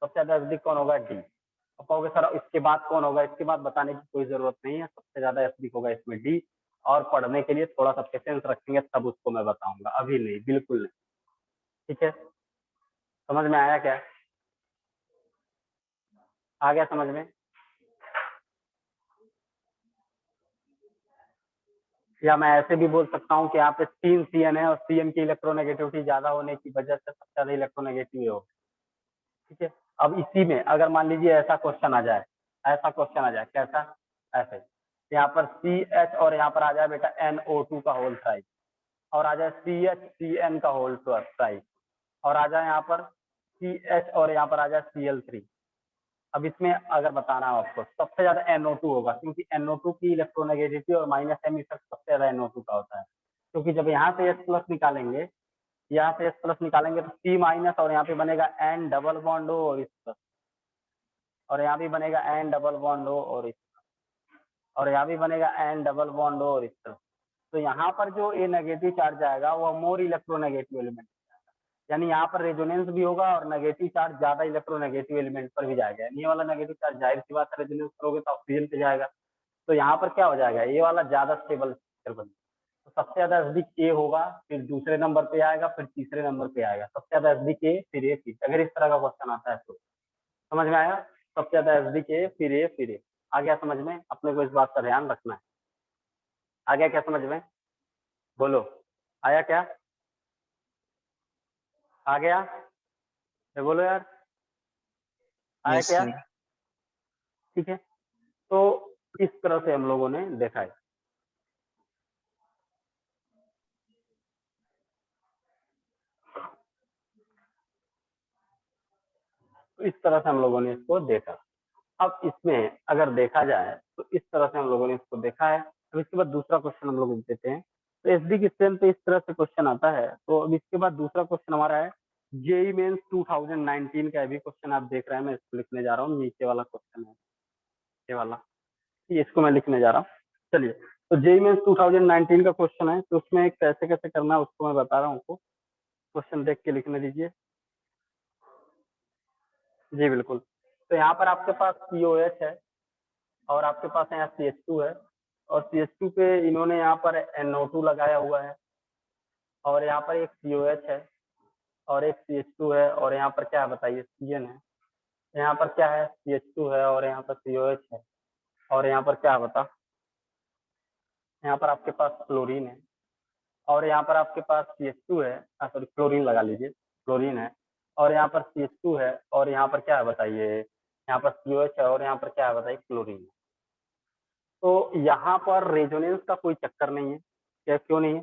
सबसे ज्यादा एसिडिक कौन होगा, डी। अब कहोगे सर इसके बाद कौन होगा, इसके बाद बताने की कोई जरूरत नहीं है, सबसे ज्यादा एसिडिक होगा इसमें डी, और पढ़ने के लिए थोड़ा सा पेशेंस रखेंगे तब उसको मैं बताऊंगा, अभी नहीं, बिल्कुल नहीं। ठीक है, समझ में आया क्या, आ गया समझ में? या मैं ऐसे भी बोल सकता हूँ कि यहाँ पे 3 CN है और CN की इलेक्ट्रोनेगेटिविटी ज्यादा होने की वजह से सबसे ज्यादा इलेक्ट्रोनेगेटिव हो। ठीक है, अब इसी में अगर मान लीजिए ऐसा क्वेश्चन आ जाए, ऐसा क्वेश्चन आ जाए, कैसा, ऐसे यहाँ पर CH और यहाँ पर आ जाए बेटा NO2 का होल ट्राइब, और आ जाए CHCN का होल ट्राइब, और आ जाए यहाँ पर CH और यहाँ पर आ जाए Cl3। अब इसमें अगर बताना हो आपको सबसे ज्यादा NO2 होगा, क्योंकि NO2 की इलेक्ट्रोनेगेटिविटी और माइनस एम इफेक्ट सबसे ज्यादा NO2 का होता है। क्योंकि जब यहाँ से H+ निकालेंगे, यहाँ से H+ निकालेंगे तो C- और यहाँ पे बनेगा N डबल बॉन्ड O और इस और यहाँ भी बनेगा N डबल बॉन्ड O और इस और यहाँ भी बनेगा N डबल बॉन्ड O और इस तरह। तो यहाँ पर जो ए नेगेटिव चार्ज आएगा वो मोर इलेक्ट्रोनेगेटिव एलिमेंट, यानी यहाँ पर रेजोनेंस भी होगा और नेगेटिव चार्ज ज्यादा इलेक्ट्रोनेगेटिव एलिमेंट पर भी जाएगा। ये वाला नेगेटिव चार्ज जाहिर सी बात है रेजोनेंस करोगे तो ऑक्सीजन पे जाएगा, तो यहाँ पर क्या हो जाएगा, ये वाला ज्यादा स्टेबल बनेगा। तो सबसे ज्यादा नजदीक ए होगा, फिर दूसरे नंबर पे आएगा, फिर तीसरे नंबर पे आएगा, सबसे ज्यादा नजदीक ए फिर ए फिर, अगर इस तरह का क्वेश्चन आता है तो समझ में आया। सबसे ज्यादा नजदीक ए फिर ए फिर ए। आ गया समझ में? अपने को इस बात का ध्यान रखना है। आ गया क्या समझ में? बोलो, आया क्या? आ गया? बोलो यार, आया यस क्या? सर। ठीक है, तो इस तरह से हम लोगों ने देखा है। तो इस तरह से हम लोगों ने इसको देखा। अब इसमें अगर देखा जाए तो इस तरह से हम लोगों ने इसको देखा है। अब इसके बाद दूसरा क्वेश्चन हम लोग देते हैं। तो एसडी की स्ट्रेंथ पे इस तरह से क्वेश्चन आता है। तो अब इसके बाद दूसरा क्वेश्चन हमारा है जेई मेंस 2019 का। भी क्वेश्चन आप देख रहे हैं, मैं इसको लिखने जा रहा हूँ। नीचे वाला क्वेश्चन है ये वाला, इसको मैं लिखने जा रहा हूँ। चलिए, तो जेई मेंस 2019 का क्वेश्चन है, तो उसमें कैसे कैसे करना है उसको मैं बता रहा हूँ आपको। क्वेश्चन देख के लिखने दीजिए। जी बिल्कुल। तो यहाँ पर आपके पास COH है और आपके पास यहाँ CH2 है, और CH2 पे इन्होंने यहाँ पर NO2 लगाया हुआ है, और यहाँ पर एक COH है और एक CH2 है, और यहाँ पर क्या है बताइए, CN है। यहाँ पर क्या है, CH2 है और यहाँ पर COH है, और यहाँ पर क्या बता, यहाँ पर आपके पास क्लोरीन है, और यहाँ पर आपके पास CH2 है, सॉरी क्लोरीन लगा लीजिए, क्लोरीन है, और यहाँ पर CH2 है, और यहाँ पर क्या है बताइए, यहाँ पर COH है, और यहाँ पर क्या है बताइए, क्लोरीन है। तो यहाँ पर रेजोनेंस का कोई चक्कर नहीं है। क्या क्यों नहीं है?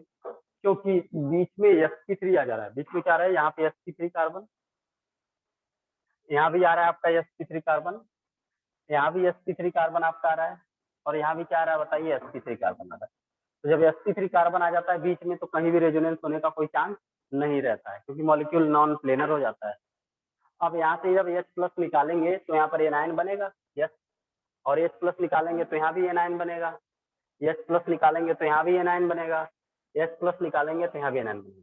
क्योंकि बीच में sp3 आ जा रहा है। बीच में क्या आ रहा है, यहाँ पे sp3 कार्बन, यहाँ भी आ रहा है आपका sp3 कार्बन, यहाँ भी sp3 कार्बन आपका आ रहा है, और यहाँ भी क्या आ रहा है बताइए, sp3 कार्बन आ रहा है। तो जब sp3 कार्बन आ जाता है बीच में, तो कहीं भी रेजोनेंस होने का कोई चांस नहीं रहता है, क्योंकि मॉलिक्यूल नॉन प्लेनर हो जाता है। अब यहाँ से जब H+ निकालेंगे तो यहाँ पर एनायन बनेगा, यस, और H+ निकालेंगे तो यहाँ भी एनायन बनेगा, H+ निकालेंगे तो यहाँ भी एनायन बनेगा, H+ निकालेंगे तो यहाँ भी एनायन बनेगा,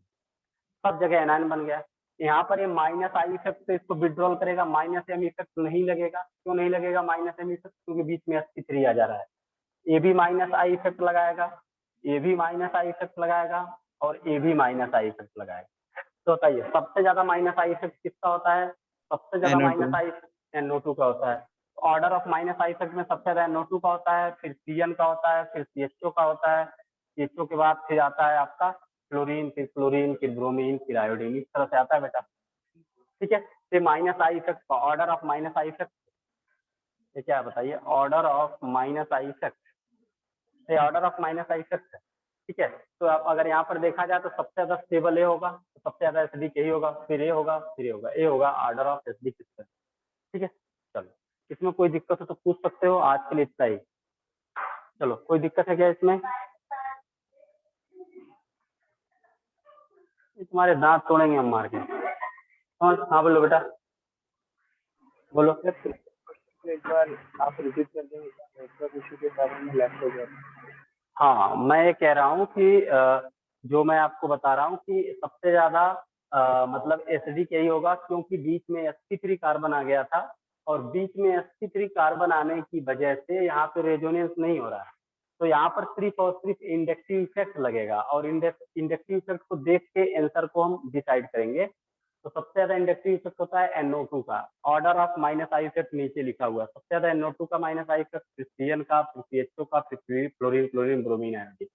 सब जगह एनायन बन गया। यहाँ पर ये माइनस आई इफेक्ट से इसको विड्रॉल करेगा, माइनस एम इफेक्ट नहीं लगेगा। क्यों नहीं लगेगा माइनस एम इफेक्ट? क्योंकि बीच में sp3 आ जा रहा है। ए भी माइनस आई इफेक्ट लगाएगा, ए भी माइनस आई इफेक्ट लगाएगा, और ए भी माइनस आई इफेक्ट लगाएगा। तो बताइए सबसे ज्यादा माइनस आई इफेक्ट किसका होता है? सबसे ज्यादा NO2। माइनस आई NO2 का होता है। Order of minus I effect में सबसे ज्यादा NO2 का होता है, फिर CN का होता है, फिर CHO का होता है, CHO के बाद फिर आता है आपका क्लोरीन, फिर ब्रोमीन, फिर आयोडीन, इस तरह से आता है बेटा। ठीक है, फिर माइनस आई इफेक्ट का order of minus I effect, ये क्या है बताइए, order of minus I effect, ये order of minus I effect है। ठीक है, तो आप अगर यहाँ पर देखा जाए तो सबसे ज्यादा स्टेबल ए होगा, तो सबसे ज्यादा एसिडिक यही होगा, फिर ए होगा, फिर ए होगा, ए होगा ऑर्डर ऑफ एसिडिक सिस्टम। ठीक है, चलो इसमें कोई दिक्कत हो तो पूछ सकते हो, आज के लिए इतना ही। चलो, कोई दिक्कत है क्या इसमें? तुम्हारे दांत तोड़ेंगे हम मार के। हाँ बोलो बेटा, बोलो। एक बार आप रिपीट कर देंगे, नेटवर्क इशू के कारण में लैप्स हो गया। हाँ, मैं ये कह रहा हूँ कि जो मैं आपको बता रहा हूँ कि सबसे ज्यादा मतलब एसिडिक यही होगा, क्योंकि बीच में sp3 कार्बन आ गया था, और बीच में sp3 कार्बन आने की वजह से यहाँ पे रेजोनेंस नहीं हो रहा है। तो यहाँ पर सिर्फ और सिर्फ इंडक्टिव इफेक्ट लगेगा, और इंडक्टिव इफेक्ट को देख के आंसर को हम डिसाइड करेंगे। तो सबसे ज्यादा इंडक्टिव इफेक्ट होता है NO2 का, order of minus I effect नीचे लिखा हुआ है। सबसे ज्यादा NO2 का माइनस आई इफेक्ट, फिर CN का, फिर CHO का, फिर क्लोरीन, ब्रोमीन, आयोडीन।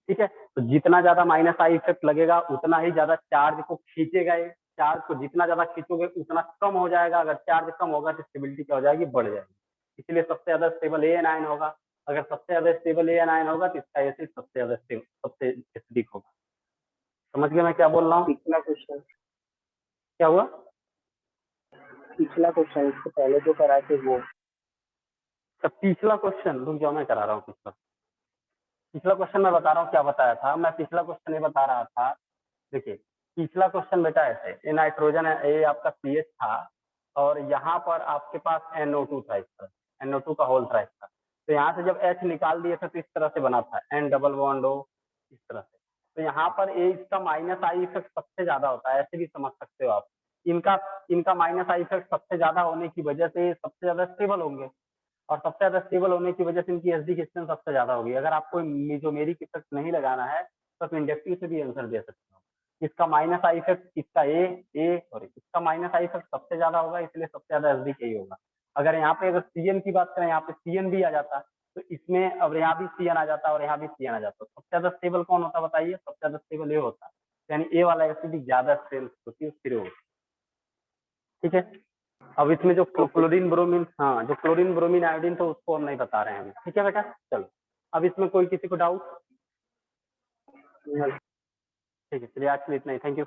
ठीक है, तो जितना ज्यादा माइनस आई इफेक्ट लगेगा उतना ही ज्यादा चार्ज को खींचेगा। ये चार्ज को जितना ज्यादा खींचोगे उतना कम हो जाएगा। अगर चार्ज कम होगा तो स्टेबिलिटी क्या हो जाएगी, बढ़ जाएगी। इसलिए सबसे ज्यादा स्टेबल एनायन होगा। अगर सबसे ज्यादा स्टेबल एनायन होगा तो इसका एसिड सबसे ज्यादा सबसे एसिडिक होगा। समझ गए मैं क्या बोल रहा हूँ? पिछला क्वेश्चन क्या हुआ? पिछला क्वेश्चन इससे पहले जो कराए थे वो। तो पिछला क्वेश्चन रुक जाओ, मैं करा रहा हूँ। पिछला क्वेश्चन मैं बता रहा हूँ क्या बताया था। मैं पिछला क्वेश्चन ये बता रहा था, देखिए पिछला क्वेश्चन बेटा ऐसे, ये नाइट्रोजन है, ये आपका CH था और यहाँ पर आपके पास NO2 था, इस तरह NO2 का होल था इसका। तो यहाँ से जब H निकाल दिए थे तो इस तरह से बना था N डबल बॉन्ड O, इस तरह से। तो यहाँ पर ये इसका माइनस आई इफेक्ट सबसे ज्यादा होता है, ऐसे भी समझ सकते हो आप। इनका माइनस आई इफेक्ट सबसे ज्यादा होने की वजह से सबसे ज्यादा स्टेबल होंगे और सबसे ज्यादा स्टेबल होने की वजह से इनकी एसडी डिस्टेंस सबसे ज्यादा होगी। अगर आपको मेसोमेरिक इफेक्ट नहीं लगाना है तो आप इंडक्टिव से भी आंसर दे सकते हो। इसका माइनस आई इफेक्ट इसका इसका माइनस आई इफेक्ट सबसे ज्यादा होगा, इसलिए सबसे ज्यादा एसडी का ही होगा। अगर यहाँ पे अगर CN की बात करें, यहाँ पे CN भी आ जाता तो इसमें अब यहाँ भी CN आ जाता और यहाँ भी CN आ जाता। सबसे ज्यादा स्टेबल कौन होता बताइए? सबसे ज्यादा स्टेबल ये होता, यानी ए वाला एसिड ज्यादा स्ट्रेंथ होती है उसकी होती। ठीक है, अब इसमें जो क्लोरीन ब्रोमीन, हाँ जो क्लोरीन ब्रोमीन आयोडीन तो उसको हम नहीं बता रहे हैं। ठीक है बेटा, चलो अब इसमें कोई किसी को डाउट? ठीक है, चलिए आज के लिए इतना ही, थैंक यू।